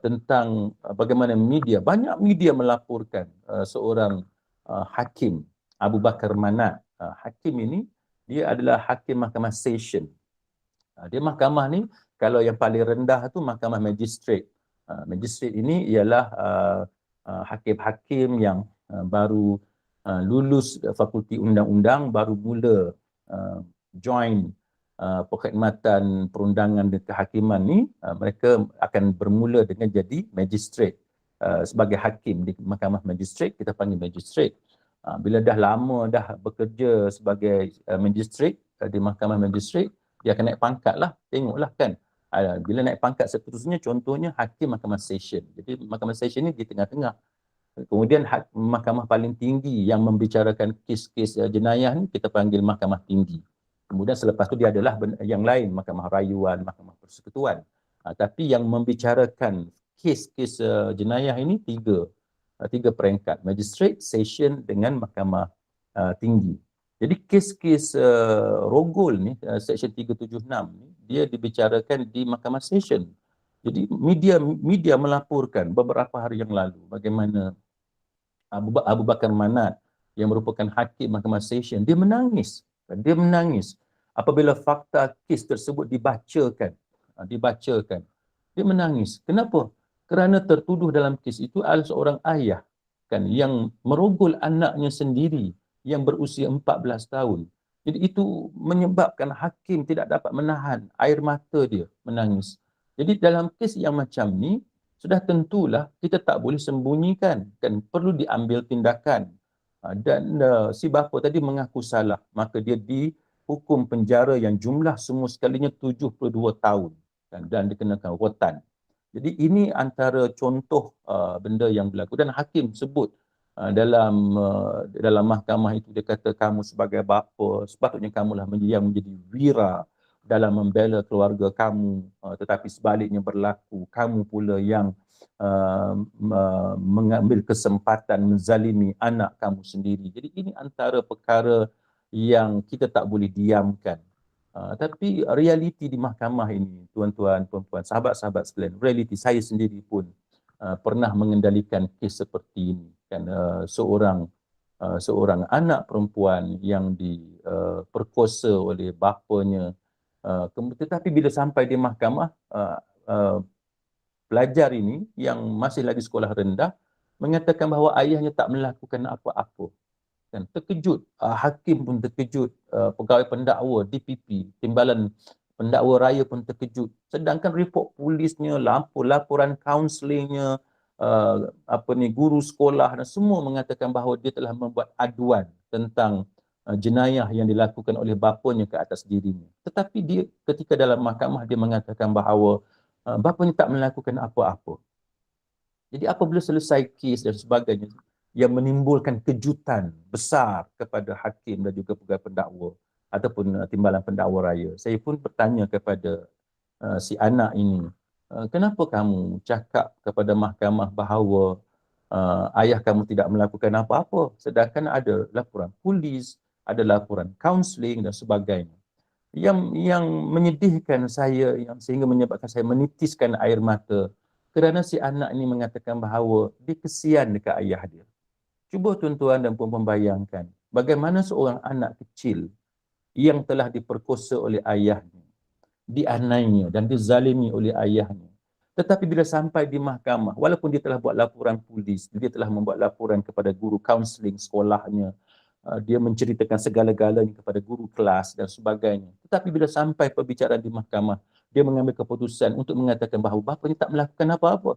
tentang bagaimana banyak media melaporkan seorang hakim, Abu Bakar Manat. Hakim ini, dia adalah hakim mahkamah session. Dia mahkamah ni, kalau yang paling rendah tu mahkamah magistrate. Magistrate ini ialah hakim-hakim yang baru lulus fakulti undang-undang, baru mula join perkhidmatan perundangan dan kehakiman ni, mereka akan bermula dengan jadi magistrate. Sebagai hakim di mahkamah magistrate, kita panggil magistrate. Bila dah lama dah bekerja sebagai magistrate di mahkamah magistrate, dia akan naik pangkat lah, tengoklah, kan. Bila naik pangkat seterusnya, contohnya hakim mahkamah session. Jadi mahkamah session ni di tengah-tengah. Kemudian mahkamah paling tinggi yang membicarakan kes-kes jenayah ni kita panggil mahkamah tinggi. Kemudian selepas tu dia adalah yang lain, mahkamah rayuan, mahkamah persekutuan. Tapi yang membicarakan kes-kes jenayah ini tiga peringkat, magistrate, session dengan mahkamah tinggi. Jadi kes-kes rogol ni, section 376 ni, dia dibicarakan di mahkamah session. Jadi media melaporkan beberapa hari yang lalu bagaimana Abu Bakar Manat yang merupakan hakim Mahkamah Session, dia menangis. Dia menangis apabila fakta kes tersebut dibacakan. Dia menangis. Kenapa? Kerana tertuduh dalam kes itu adalah seorang ayah kan yang merogol anaknya sendiri yang berusia 14 tahun. Jadi itu menyebabkan hakim tidak dapat menahan air mata dia menangis. Jadi dalam kes yang macam ni, sudah tentulah kita tak boleh sembunyikan, kan perlu diambil tindakan. Dan si bapa tadi mengaku salah, maka dia dihukum penjara yang jumlah semua sekalinya 72 tahun dan dikenakan rotan. Jadi ini antara contoh benda yang berlaku dan hakim sebut dalam mahkamah itu, dia kata kamu sebagai bapa sepatutnya kamulah yang menjadi wira dalam membela keluarga kamu, tetapi sebaliknya berlaku kamu pula yang mengambil kesempatan menzalimi anak kamu sendiri. Jadi ini antara perkara yang kita tak boleh diamkan. Tapi realiti di mahkamah ini, tuan-tuan, puan-puan, sahabat-sahabat sekalian, realiti saya sendiri pun pernah mengendalikan kes seperti ini. Kan, seorang anak perempuan yang diperkosa oleh bapanya. Tetapi bila sampai di mahkamah, pelajar ini yang masih lagi sekolah rendah mengatakan bahawa ayahnya tak melakukan apa-apa. Dan terkejut, hakim pun terkejut, pegawai pendakwa DPP, Timbalan Pendakwa Raya pun terkejut. Sedangkan report polisnya, laporan kaunselingnya, guru sekolah dan semua mengatakan bahawa dia telah membuat aduan tentang jenayah yang dilakukan oleh bapanya ke atas dirinya. Tetapi dia ketika dalam mahkamah dia mengatakan bahawa bapanya tak melakukan apa-apa. Jadi apabila selesai kes dan sebagainya, yang menimbulkan kejutan besar kepada hakim dan juga pegawai pendakwa ataupun Timbalan Pendakwa Raya. Saya pun bertanya kepada si anak ini, kenapa kamu cakap kepada mahkamah bahawa ayah kamu tidak melakukan apa-apa, sedangkan ada laporan polis, ada laporan kaunseling dan sebagainya. Yang menyedihkan saya, yang sehingga menyebabkan saya menitiskan air mata, kerana si anak ini mengatakan bahawa dia kesian dekat ayah dia. Cuba tuan-tuan dan puan-puan bayangkan, bagaimana seorang anak kecil yang telah diperkosa oleh ayahnya, dianiaya dan dizalimi oleh ayahnya. Tetapi bila sampai di mahkamah, walaupun dia telah buat laporan polis, dia telah membuat laporan kepada guru kaunseling sekolahnya, dia menceritakan segala-galanya kepada guru kelas dan sebagainya. Tetapi bila sampai perbicaraan di mahkamah, dia mengambil keputusan untuk mengatakan bahawa bapanya tak melakukan apa-apa.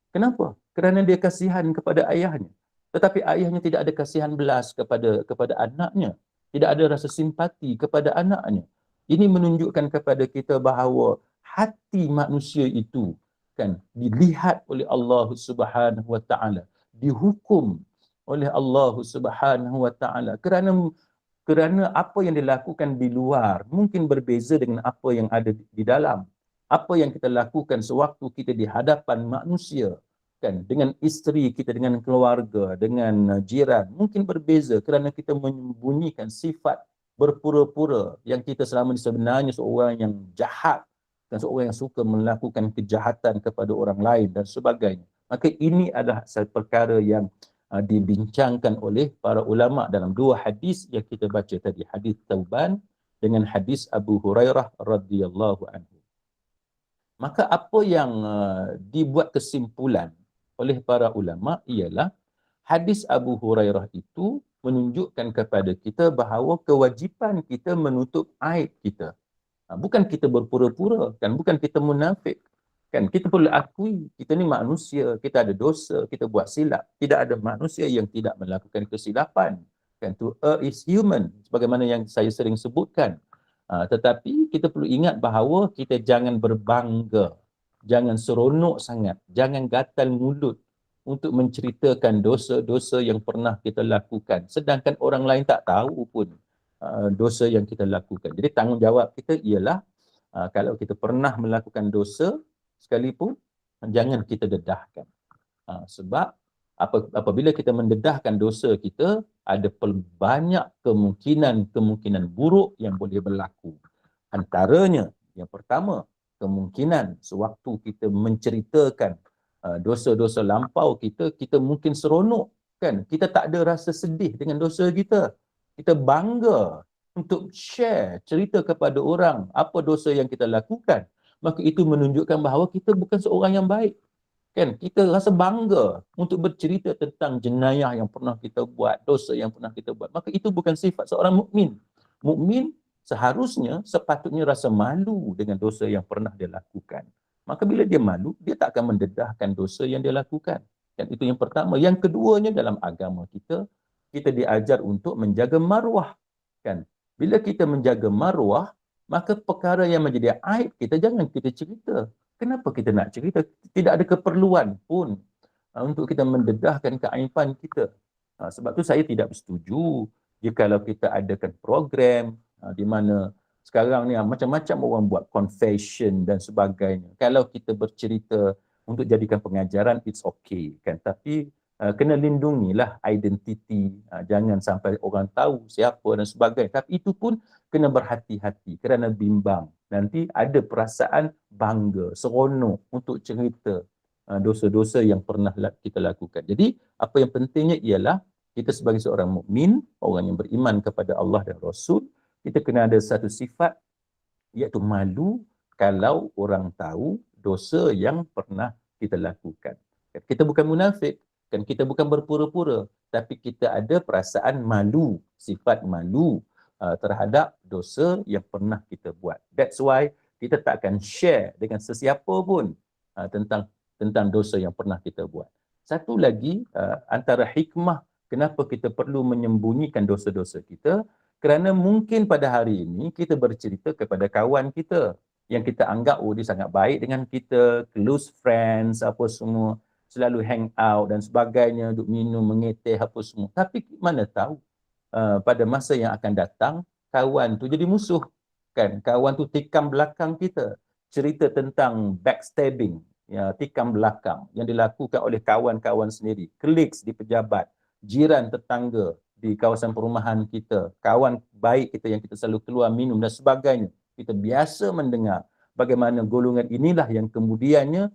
Kenapa? Kerana dia kasihan kepada ayahnya. Tetapi ayahnya tidak ada kasihan belas kepada anaknya. Tidak ada rasa simpati kepada anaknya. Ini menunjukkan kepada kita bahawa hati manusia itu kan dilihat oleh Allah Subhanahu wa taala, dihukum oleh Allah Subhanahu wa taala kerana apa yang dilakukan di luar mungkin berbeza dengan apa yang ada di dalam. Apa yang kita lakukan sewaktu kita di hadapan manusia, kan, dengan isteri kita, dengan keluarga, dengan jiran, mungkin berbeza kerana kita menyembunyikan sifat berpura-pura yang kita selama ini sebenarnya seorang yang jahat dan seorang yang suka melakukan kejahatan kepada orang lain dan sebagainya. Maka ini adalah satu perkara yang dibincangkan oleh para ulama dalam dua hadis yang kita baca tadi, hadis Tauban dengan hadis Abu Hurairah radhiyallahu anhu. Maka apa yang dibuat kesimpulan oleh para ulama ialah hadis Abu Hurairah itu menunjukkan kepada kita bahawa kewajipan kita menutup aib kita. Bukan kita berpura-pura, kan, bukan kita munafik. Kan, kita perlu akui kita ni manusia, kita ada dosa, kita buat silap. Tidak ada manusia yang tidak melakukan kesilapan. Kan, to err is human, sebagaimana yang saya sering sebutkan. Tetapi kita perlu ingat bahawa kita jangan berbangga, jangan seronok sangat, jangan gatal mulut untuk menceritakan dosa-dosa yang pernah kita lakukan. Sedangkan orang lain tak tahu pun dosa yang kita lakukan. Jadi tanggungjawab kita ialah kalau kita pernah melakukan dosa sekalipun, jangan kita dedahkan. Sebab apabila kita mendedahkan dosa kita, ada banyak kemungkinan buruk yang boleh berlaku. Antaranya, yang pertama, kemungkinan sewaktu kita menceritakan dosa-dosa lampau kita, kita mungkin seronok kan, kita tak ada rasa sedih dengan dosa kita. Kita bangga untuk share cerita kepada orang apa dosa yang kita lakukan. Maka itu menunjukkan bahawa kita bukan seorang yang baik. Kan, kita rasa bangga untuk bercerita tentang jenayah yang pernah kita buat, dosa yang pernah kita buat. Maka itu bukan sifat seorang mukmin. Mukmin seharusnya sepatutnya rasa malu dengan dosa yang pernah dia lakukan. Maka bila dia malu, dia tak akan mendedahkan dosa yang dia lakukan. Dan itu yang pertama. Yang keduanya, dalam agama kita, kita diajar untuk menjaga maruah. Kan? Bila kita menjaga maruah, maka perkara yang menjadi aib kita jangan kita cerita. Kenapa kita nak cerita? Tidak ada keperluan pun untuk kita mendedahkan keaiban kita. Sebab tu saya tidak bersetuju jikalau kita adakan program di mana sekarang ni macam-macam orang buat confession dan sebagainya. Kalau kita bercerita untuk jadikan pengajaran, it's okay kan. Tapi kena lindungilah identiti. Jangan sampai orang tahu siapa dan sebagainya. Tapi itu pun kena berhati-hati kerana bimbang. Nanti ada perasaan bangga, seronok untuk cerita dosa-dosa yang pernah kita lakukan. Jadi apa yang pentingnya ialah kita sebagai seorang mukmin, orang yang beriman kepada Allah dan Rasul, kita kena ada satu sifat iaitu malu kalau orang tahu dosa yang pernah kita lakukan. Kita bukan munafik, kan, kita bukan berpura-pura, tapi kita ada perasaan malu, sifat malu terhadap dosa yang pernah kita buat. That's why kita tak akan share dengan sesiapa pun tentang dosa yang pernah kita buat. Satu lagi, antara hikmah kenapa kita perlu menyembunyikan dosa-dosa kita, kerana mungkin pada hari ini kita bercerita kepada kawan kita yang kita anggap dia sangat baik dengan kita, close friends, apa semua, selalu hang out dan sebagainya, duk minum, mengeteh apa semua. Tapi mana tahu pada masa yang akan datang, kawan tu jadi musuh. Kan? Kawan tu tikam belakang kita. Cerita tentang backstabbing, ya, tikam belakang yang dilakukan oleh kawan-kawan sendiri. Colleagues di pejabat, jiran tetangga di kawasan perumahan kita, kawan baik kita yang kita selalu keluar minum dan sebagainya. Kita biasa mendengar bagaimana golongan inilah yang kemudiannya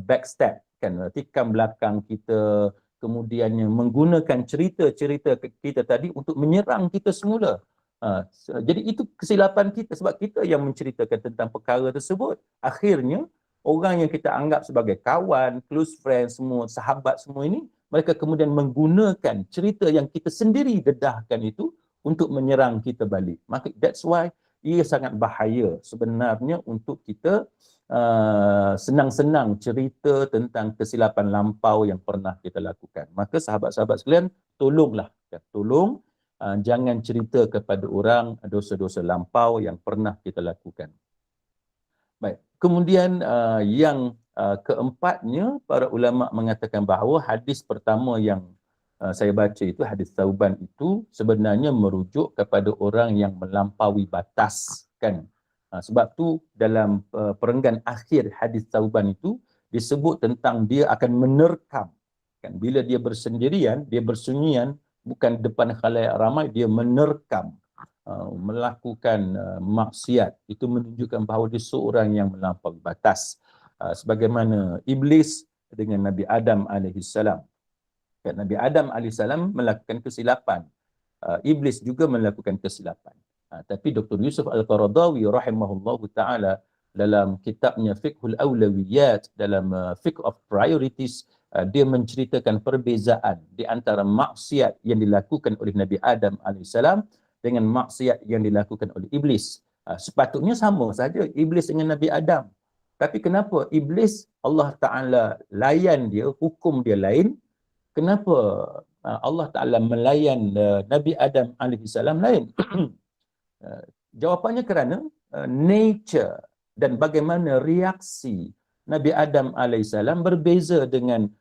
backstab, kan, tikam belakang kita, kemudiannya menggunakan cerita-cerita kita tadi untuk menyerang kita semula. Jadi itu kesilapan kita sebab kita yang menceritakan tentang perkara tersebut. Akhirnya orang yang kita anggap sebagai kawan, close friends semua, sahabat semua ini, mereka kemudian menggunakan cerita yang kita sendiri dedahkan itu untuk menyerang kita balik. Maka that's why ia sangat bahaya sebenarnya untuk kita senang-senang cerita tentang kesilapan lampau yang pernah kita lakukan. Maka sahabat-sahabat sekalian, tolonglah, tolong jangan cerita kepada orang dosa-dosa lampau yang pernah kita lakukan. Baik. Kemudian yang keempatnya, para ulama mengatakan bahawa hadis pertama yang saya baca itu, hadis Thauban itu sebenarnya merujuk kepada orang yang melampaui batas, kan. Sebab tu dalam perenggan akhir hadis Thauban itu disebut tentang dia akan menerkam, kan, bila dia bersendirian, dia bersunyian, bukan depan khalayak ramai, dia menerkam melakukan maksiat. Itu menunjukkan bahawa dia seorang yang melampaui batas, sebagaimana iblis dengan Nabi Adam alaihissalam. Nabi Adam alaihissalam melakukan kesilapan, iblis juga melakukan kesilapan. Tapi Dr. Yusuf Al-Qaradawi rahimahullahu taala dalam kitabnya Fiqhul Awlawiyat, dalam Fiqh of Priorities, dia menceritakan perbezaan di antara maksiat yang dilakukan oleh Nabi Adam alaihissalam dengan maksiat yang dilakukan oleh iblis. Sepatutnya sama saja iblis dengan Nabi Adam. Tapi kenapa iblis Allah Ta'ala layan dia, hukum dia lain? Kenapa Allah Ta'ala melayan Nabi Adam alaihissalam lain? Jawapannya kerana nature dan bagaimana reaksi Nabi Adam alaihissalam berbeza dengan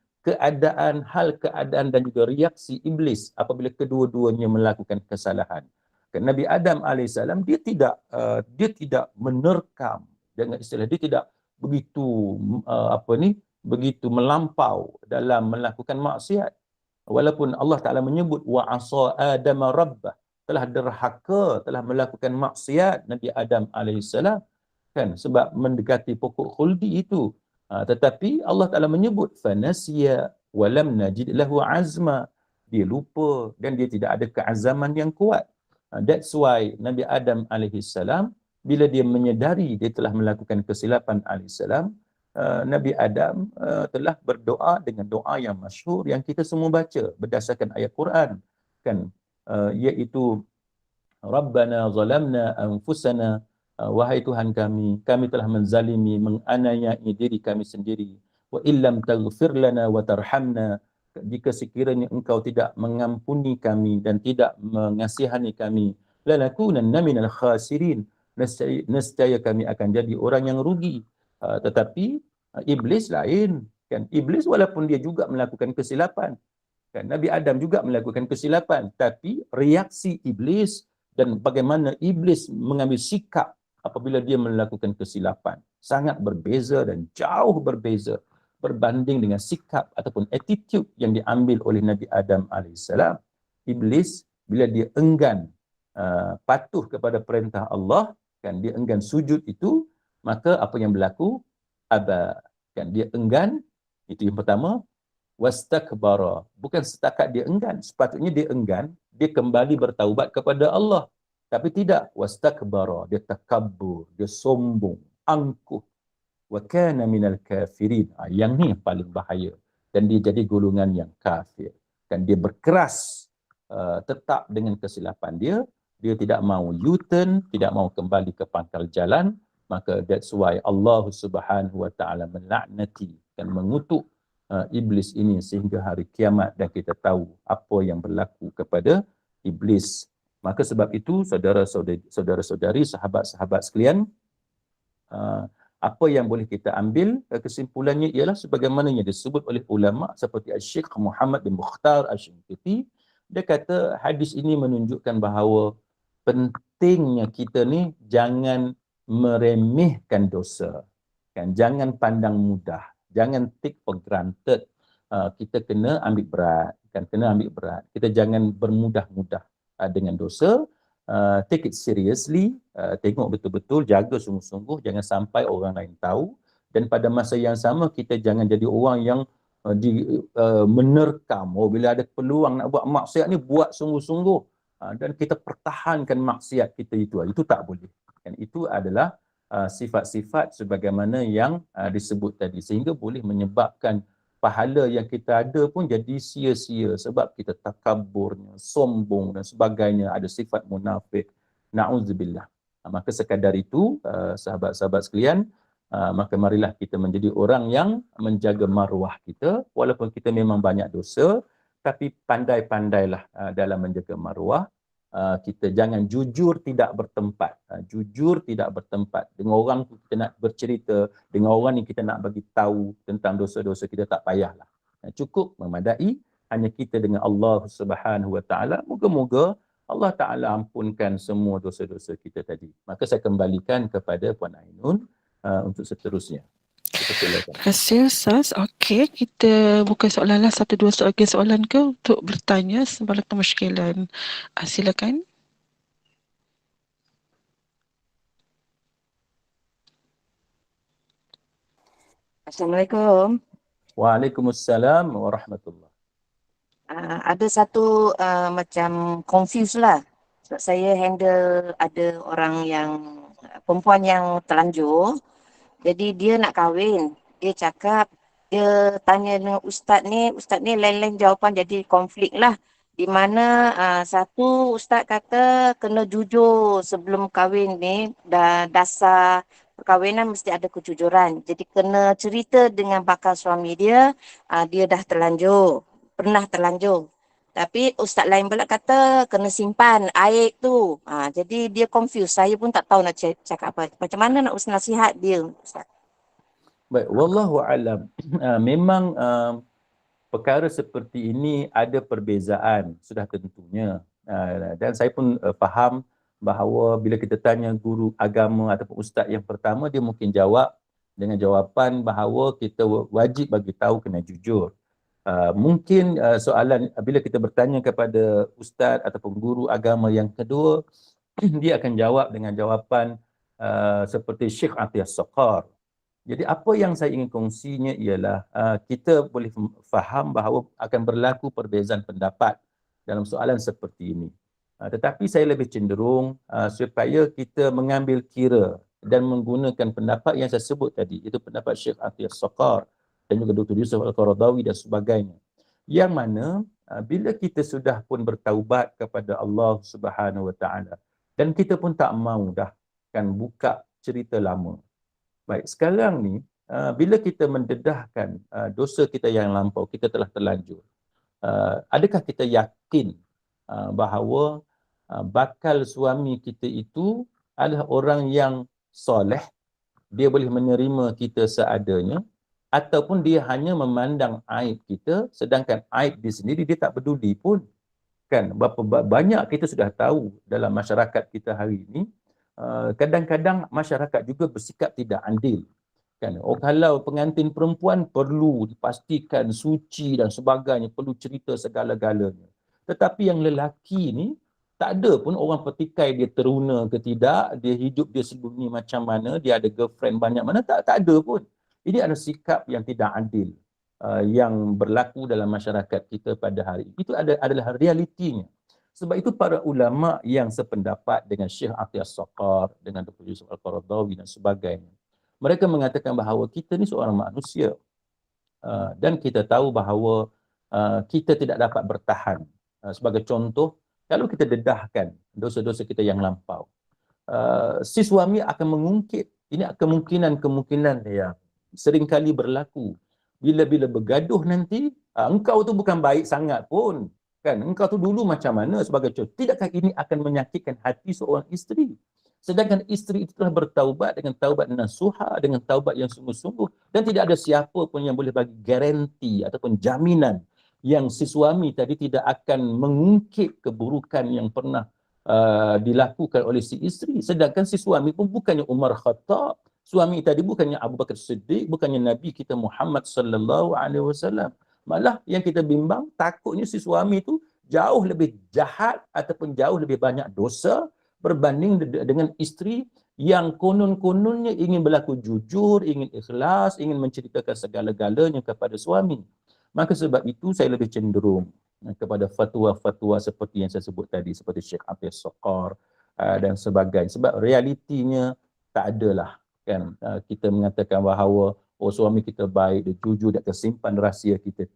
hal keadaan dan juga reaksi iblis apabila kedua-duanya melakukan kesalahan. Nabi Adam alaihissalam dia tidak menerkam, dengan istilah dia tidak begitu begitu melampau dalam melakukan maksiat. Walaupun Allah Ta'ala menyebut wa asa Adam rabbah, telah derhaka, telah melakukan maksiat Nabi Adam alaihissalam, kan, sebab mendekati pokok khuldi itu. Tetapi Allah Ta'ala menyebut fanasiya walam najid lahu azma, dia lupa dan dia tidak ada keazaman yang kuat. That's why Nabi Adam alaihissalam, bila dia menyedari dia telah melakukan kesilapan alaihissalam, Nabi Adam telah berdoa dengan doa yang masyhur yang kita semua baca berdasarkan ayat Quran, kan, iaitu Rabbana zalamna anfusana, wahai Tuhan kami telah menzalimi, menganiayai diri kami sendiri. Wa illam taghfir lana wa tarhamna, jika sekiranya engkau tidak mengampuni kami dan tidak mengasihani kami, lanakunanna minal khasirin, nescaya kami akan jadi orang yang rugi. Tetapi iblis lain, kan, iblis walaupun dia juga melakukan kesilapan, kan, Nabi Adam juga melakukan kesilapan, tapi reaksi iblis dan bagaimana iblis mengambil sikap apabila dia melakukan kesilapan sangat berbeza dan jauh berbeza berbanding dengan sikap ataupun attitude yang diambil oleh Nabi Adam alaihissalam. Iblis bila dia enggan patuh kepada perintah Allah, kan, dia enggan sujud itu, maka apa yang berlaku? Aba, kan, dia enggan, itu yang pertama. Wastakbara, bukan setakat dia enggan, sepatutnya dia enggan, dia kembali bertaubat kepada Allah. Tapi tidak, wastakbara, dia takabbur, dia sombong, angkuh. Wa kana minal kafirin. Yang ni yang paling bahaya. Dan dia jadi golongan yang kafir. Dan dia berkeras tetap dengan kesilapan dia. Dia tidak mau U-turn, tidak mau kembali ke pangkal jalan. Maka that's why Allah Subhanahu wa taala melaknati dan mengutuk iblis ini sehingga hari kiamat, dan kita tahu apa yang berlaku kepada iblis. Maka sebab itu saudara-saudari, sahabat-sahabat sekalian, apa yang boleh kita ambil kesimpulannya ialah sebagaimana yang disebut oleh ulama seperti Syekh Muhammad bin Mukhtar Asy-Syinkiti. Dia kata hadis ini menunjukkan bahawa pentingnya kita ni jangan meremehkan dosa, kan, jangan pandang mudah, jangan take for granted. Kita kena ambil berat, kan, kena ambil berat. Kita jangan bermudah-mudah dengan dosa. Take it seriously, tengok betul-betul, jaga sungguh-sungguh, jangan sampai orang lain tahu. Dan pada masa yang sama kita jangan jadi orang yang menerkam, bila ada peluang nak buat maksiat ni buat sungguh-sungguh, dan kita pertahankan maksiat kita itu tak boleh. Dan itu adalah sifat-sifat sebagaimana yang disebut tadi, sehingga boleh menyebabkan pahala yang kita ada pun jadi sia-sia sebab kita takabburnya, sombong dan sebagainya, ada sifat munafik. Na'udzubillah. Maka sekadar itu, sahabat-sahabat sekalian, maka marilah kita menjadi orang yang menjaga maruah kita, walaupun kita memang banyak dosa, tapi pandai-pandailah dalam menjaga maruah. Kita jangan jujur tidak bertempat. Jujur tidak bertempat. Dengan orang tu kita nak bercerita, dengan orang ni kita nak bagi tahu tentang dosa-dosa kita, tak payahlah. Cukup memadai hanya kita dengan Allah Subhanahu wa taala. Moga-moga Allah Taala ampunkan semua dosa-dosa kita tadi. Maka saya kembalikan kepada Puan Ainun untuk seterusnya. Terima kasih Ustaz. Okey, kita buka soalan lah, satu dua soalan ke untuk bertanya sebalik kemusykilan. Silakan. Assalamualaikum. Waalaikumsalam warahmatullahi. Ada satu macam confused lah. Sebab saya handle ada orang yang perempuan yang telanjur. Jadi dia nak kahwin. Dia cakap, dia tanya dengan ustaz ni lain-lain jawapan, jadi konflik lah. Di mana satu ustaz kata kena jujur sebelum kahwin ni, dan dasar perkahwinan mesti ada kejujuran. Jadi kena cerita dengan bakal suami dia, dia dah terlanjur, pernah terlanjur. Tapi ustaz lain pula kata kena simpan aib tu. Jadi dia confused. Saya pun tak tahu nak cakap apa. Macam mana nak nasihat dia, ustaz? Baik, wallahu alam. Memang perkara seperti ini ada perbezaan sudah tentunya. Dan saya pun faham bahawa bila kita tanya guru agama ataupun ustaz yang pertama, dia mungkin jawab dengan jawapan bahawa kita wajib bagi tahu, kena jujur. Mungkin soalan bila kita bertanya kepada ustaz ataupun guru agama yang kedua, dia akan jawab dengan jawapan seperti Syekh Atiyah Saqar. Jadi apa yang saya ingin kongsinya ialah kita boleh faham bahawa akan berlaku perbezaan pendapat dalam soalan seperti ini. Tetapi saya lebih cenderung supaya kita mengambil kira dan menggunakan pendapat yang saya sebut tadi, itu pendapat Syekh Atiyah Saqar dan juga Dr. Yusuf Al-Qaradawi dan sebagainya. Yang mana bila kita sudah pun bertaubat kepada Allah Subhanahu Wa Taala dan kita pun tak mau dah kan buka cerita lama. Baik, sekarang ni bila kita mendedahkan dosa kita yang lampau, kita telah terlanjur. Adakah kita yakin bahawa bakal suami kita itu adalah orang yang soleh, dia boleh menerima kita seadanya, ataupun dia hanya memandang aib kita, sedangkan aib dia sendiri dia tak peduli pun. Kan, berapa banyak kita sudah tahu dalam masyarakat kita hari ini, kadang-kadang masyarakat juga bersikap tidak adil. Kan? Kalau pengantin perempuan perlu dipastikan suci dan sebagainya, perlu cerita segala-galanya. Tetapi yang lelaki ni, tak ada pun orang petikai dia teruna ke tidak, dia hidup dia sembunyi macam mana, dia ada girlfriend banyak mana, tak ada pun. Ini adalah sikap yang tidak adil yang berlaku dalam masyarakat kita pada hari ini. Itu adalah realitinya. Sebab itu para ulama yang sependapat dengan Syekh Atiyah Saqar, dengan Dr. Yusuf Al-Qaradawi dan sebagainya, mereka mengatakan bahawa kita ni seorang manusia dan kita tahu bahawa kita tidak dapat bertahan. Sebagai contoh, kalau kita dedahkan dosa-dosa kita yang lampau, si suami akan mengungkit. Ini kemungkinan yang seringkali berlaku. Bila bergaduh nanti, engkau tu bukan baik sangat pun. Kan, engkau tu dulu macam mana sebagai contoh. Tidakkah ini akan menyakitkan hati seorang isteri? Sedangkan isteri itu telah bertaubat dengan taubat nasuha, dengan taubat yang sungguh-sungguh, dan tidak ada siapa pun yang boleh bagi garanti ataupun jaminan yang si suami tadi tidak akan mengungkit keburukan yang pernah dilakukan oleh si isteri. Sedangkan si suami pun bukannya Umar Khattab, suami tadi bukannya Abu Bakar Siddiq, bukannya Nabi kita Muhammad sallallahu alaihi wasallam. Malah yang kita bimbang, takutnya si suami itu jauh lebih jahat ataupun jauh lebih banyak dosa berbanding dengan isteri yang konon-kononnya ingin berlaku jujur, ingin ikhlas, ingin menceritakan segala-galanya kepada suami. Maka sebab itu saya lebih cenderung kepada fatwa-fatwa seperti yang saya sebut tadi, seperti Syekh Atiyah Saqar dan sebagainya. Sebab realitinya tak adalah. Kan, kita mengatakan bahawa suami kita baik, dia jujur, dia akan simpan rahsia kita.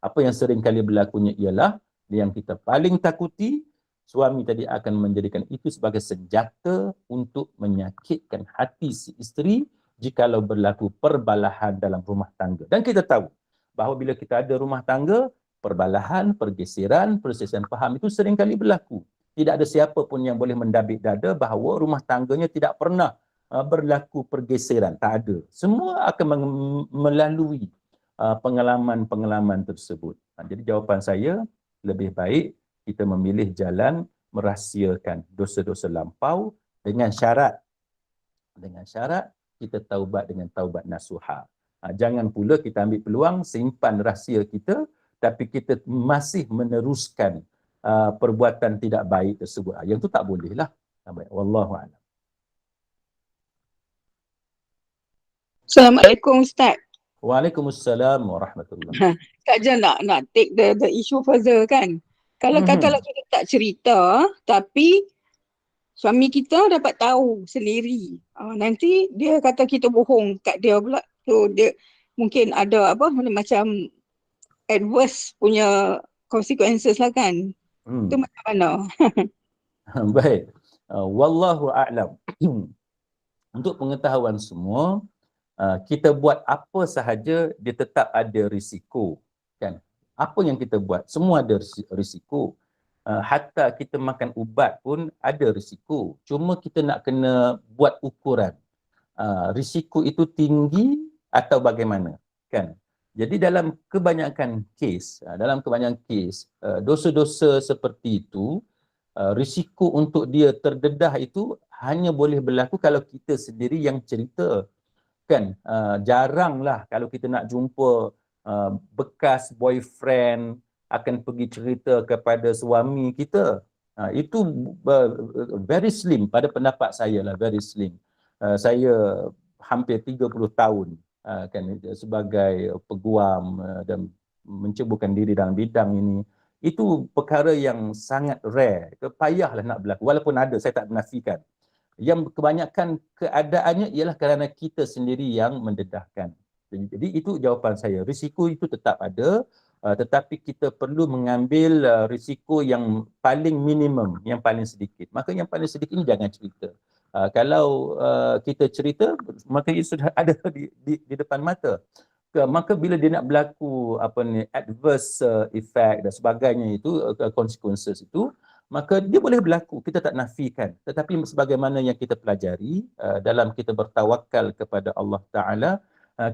Apa yang sering kali berlakunya ialah yang kita paling takuti, suami tadi akan menjadikan itu sebagai senjata untuk menyakitkan hati si isteri jikalau berlaku perbalahan dalam rumah tangga. Dan kita tahu bahawa bila kita ada rumah tangga, perbalahan, pergeseran, perselisihan faham itu sering kali berlaku. Tidak ada siapa pun yang boleh mendabik dada bahawa rumah tangganya tidak pernah berlaku pergeseran, tak ada. Semua akan melalui pengalaman-pengalaman tersebut. Jadi jawapan saya, lebih baik kita memilih jalan merahsiakan dosa-dosa lampau dengan syarat kita taubat dengan taubat nasuha. Jangan pula kita ambil peluang simpan rahsia kita tapi kita masih meneruskan perbuatan tidak baik tersebut. Yang itu tak bolehlah. Wallahu a'lam. Assalamualaikum Ustaz. Waalaikumsalam warahmatullahi. Kak Jan nak take the issue further kan. Kalau katalah kita tak cerita tapi suami kita dapat tahu sendiri. Nanti dia kata kita bohong kat dia pula. So dia mungkin ada macam adverse punya consequences lah kan. Itu macam mana? Baik. Wallahu a'lam. Untuk pengetahuan semua, kita buat apa sahaja dia tetap ada risiko, kan? Apa yang kita buat semua ada risiko. Hatta kita makan ubat pun ada risiko. Cuma kita nak kena buat ukuran. Risiko itu tinggi atau bagaimana, kan? Jadi dalam kebanyakan kes, dosa-dosa seperti itu, risiko untuk dia terdedah itu hanya boleh berlaku kalau kita sendiri yang cerita. Kan, jaranglah kalau kita nak jumpa bekas boyfriend akan pergi cerita kepada suami kita. Itu very slim pada pendapat saya lah, very slim. Saya hampir 30 tahun kan sebagai peguam dan menceburkan diri dalam bidang ini. Itu perkara yang sangat rare, payahlah nak berlaku. Walaupun ada, saya tak menafikan. Yang kebanyakan keadaannya ialah kerana kita sendiri yang mendedahkan. Jadi itu jawapan saya. Risiko itu tetap ada, tetapi kita perlu mengambil risiko yang paling minimum, yang paling sedikit. Maka yang paling sedikit ini jangan cerita. Kalau kita cerita, maka itu sudah ada di depan mata. Maka bila dia nak berlaku adverse effect dan sebagainya itu, consequences itu, maka dia boleh berlaku, kita tak nafikan. Tetapi sebagaimana yang kita pelajari dalam kita bertawakal kepada Allah Ta'ala,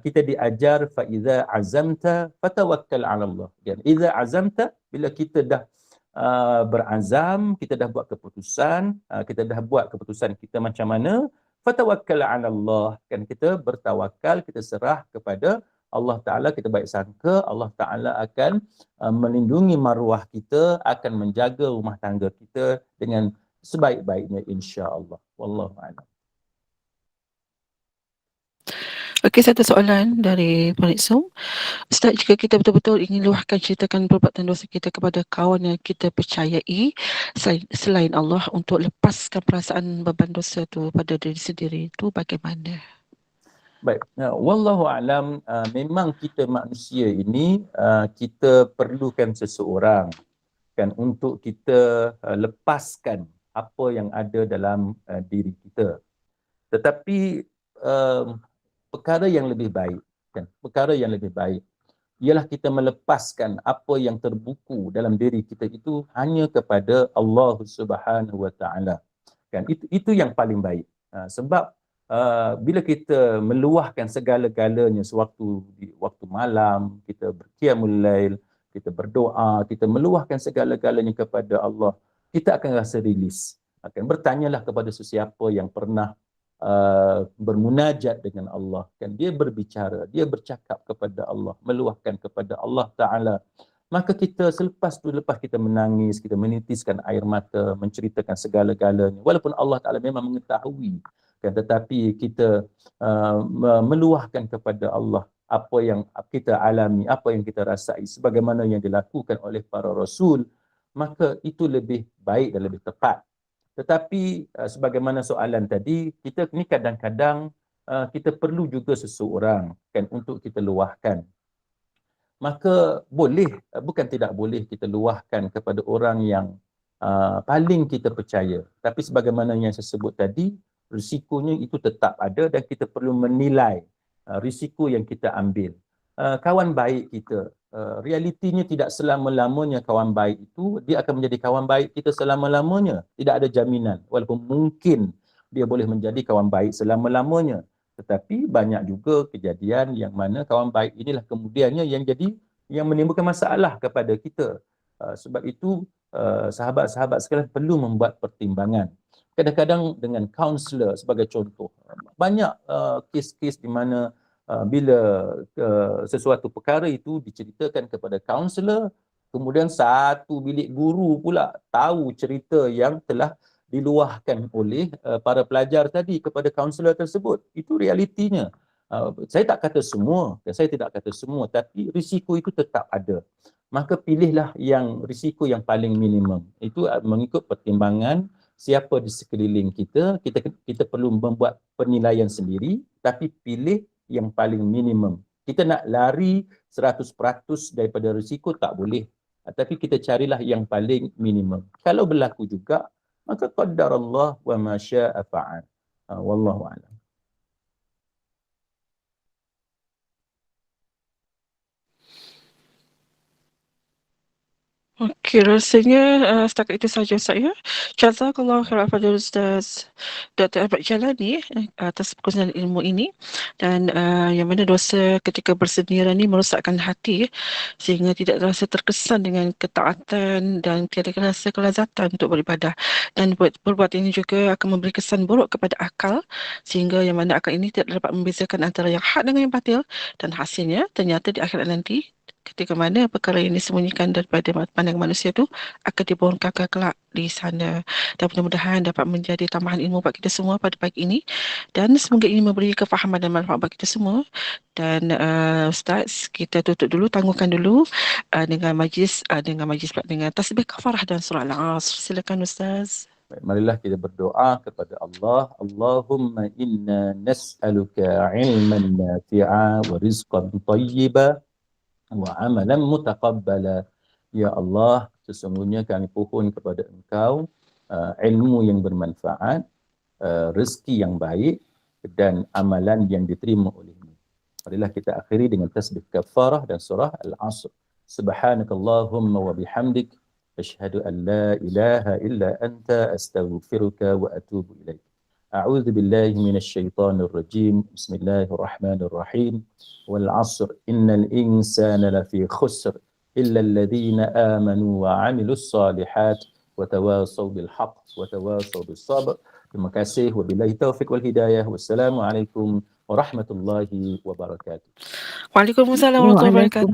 kita diajar فَإِذَا عَزَمْتَ فَتَوَكَّلْ عَلَى اللَّهِ. إِذَا عَزَمْتَ, bila kita dah berazam, kita dah buat keputusan, kita macam mana, فَتَوَكَّلْ عَلَى اللَّهِ, kan kita bertawakal, kita serah kepada Allah Ta'ala, kita baik sangka Allah Ta'ala akan melindungi maruah kita, akan menjaga rumah tangga kita dengan sebaik-baiknya insya-Allah. Wallahu a'lam. Okey, satu soalan dari Puan Iksum. Ustaz, jika kita betul-betul ingin luahkan ceritakan perbuatan dosa kita kepada kawan yang kita percayai selain Allah untuk lepaskan perasaan beban dosa tu pada diri sendiri, itu bagaimana? Baik, wallahu alam, memang kita manusia ini kita perlukan seseorang kan untuk kita lepaskan apa yang ada dalam diri kita. Tetapi perkara yang lebih baik ialah kita melepaskan apa yang terbuku dalam diri kita itu hanya kepada Allah Subhanahu wa taala. Kan itu yang paling baik. Sebab bila kita meluahkan segala-galanya sewaktu di waktu malam, kita berqiyamul lail, kita berdoa, kita meluahkan segala-galanya kepada Allah, kita akan rasa rilis. Bertanyalah kepada sesiapa yang pernah bermunajat dengan Allah, kan dia berbicara, dia bercakap kepada Allah, meluahkan kepada Allah Ta'ala. Maka kita lepas kita menangis, kita menitiskan air mata, menceritakan segala-galanya, walaupun Allah Ta'ala memang mengetahui, kan, tetapi kita meluahkan kepada Allah apa yang kita alami, apa yang kita rasai, sebagaimana yang dilakukan oleh para Rasul, maka itu lebih baik dan lebih tepat. Tetapi sebagaimana soalan tadi, kita ni kadang-kadang kita perlu juga seseorang kan untuk kita luahkan. Maka boleh, bukan tidak boleh kita luahkan kepada orang yang paling kita percaya. Tapi sebagaimana yang saya sebut tadi, risikonya itu tetap ada dan kita perlu menilai risiko yang kita ambil. Kawan baik kita, realitinya tidak selama-lamanya kawan baik itu dia akan menjadi kawan baik kita selama-lamanya. Tidak ada jaminan, walaupun mungkin dia boleh menjadi kawan baik selama-lamanya. Tetapi banyak juga kejadian yang mana kawan baik inilah kemudiannya yang menimbulkan masalah kepada kita. Sebab itu sahabat-sahabat sekalian perlu membuat pertimbangan. Kadang-kadang dengan kaunselor sebagai contoh, banyak kes-kes di mana bila sesuatu perkara itu diceritakan kepada kaunselor, kemudian satu bilik guru pula tahu cerita yang telah diluahkan oleh para pelajar tadi kepada kaunselor tersebut. Itu realitinya. Saya tak kata semua, tapi risiko itu tetap ada. Maka pilihlah yang risiko yang paling minimum. Itu mengikut pertimbangan siapa di sekeliling kita. Kita perlu membuat penilaian sendiri, tapi pilih yang paling minimum. Kita nak lari 100% daripada risiko tak boleh. Tapi kita carilah yang paling minimum. Kalau berlaku juga, maka qaddarallah wa ma syaa fa'al. Wallahu a'lam. Okey, rasanya setakat itu saja saya. Jazakallahu khairan kepada Ustaz Dr. Ahmad Jalani atas perkongsian ilmu ini, dan yang mana dosa ketika bersendirian ini merosakkan hati sehingga tidak terasa terkesan dengan ketaatan dan tiada rasa kelazatan untuk beribadah, dan perbuatan ini juga akan memberi kesan buruk kepada akal sehingga yang mana akal ini tidak dapat membezakan antara yang hak dengan yang batil, dan hasilnya ternyata di akhirat nanti ketika mana perkara yang disembunyikan daripada pandangan manusia tu akan dibongkarkan kelak di sana. Dan mudah-mudahan dapat menjadi tambahan ilmu buat kita semua pada pagi ini, dan semoga ini memberi kefahaman dan manfaat bagi kita semua. Dan Ustaz, kita tutup dulu, tangguhkan dulu dengan majlis dengan tasbih kafarah dan surah Al-Asr. Silakan Ustaz. Baik, marilah kita berdoa kepada Allah. Allahumma inna nas'aluka ilman nafi'a wa rizqan tayyiba wa amalan mutaqabbala. Ya Allah, sesungguhnya kami pohon kepada Engkau ilmu yang bermanfaat, rezeki yang baik dan amalan yang diterima oleh-Mu. Marilah kita akhiri dengan tasbih kafarah dan surah Al-Asr. Subhanakallahumma wa bihamdik أشهد أن لا إله إلا أنت أستغفرك وأتوب إليك. أعوذ بالله من الشيطان الرجيم. بسم الله الرحمن الرحيم. والعصر إن الإنسان لفي خسر إلا الذين آمنوا وعملوا الصالحات وتواصوا بالحق وتواصوا بالصبر. Terima kasih. Wabillahi taufiq wal hidayah. Wassalamualaikum warahmatullahi wabarakatuh. Waalaikumsalam warahmatullahi wabarakatuh.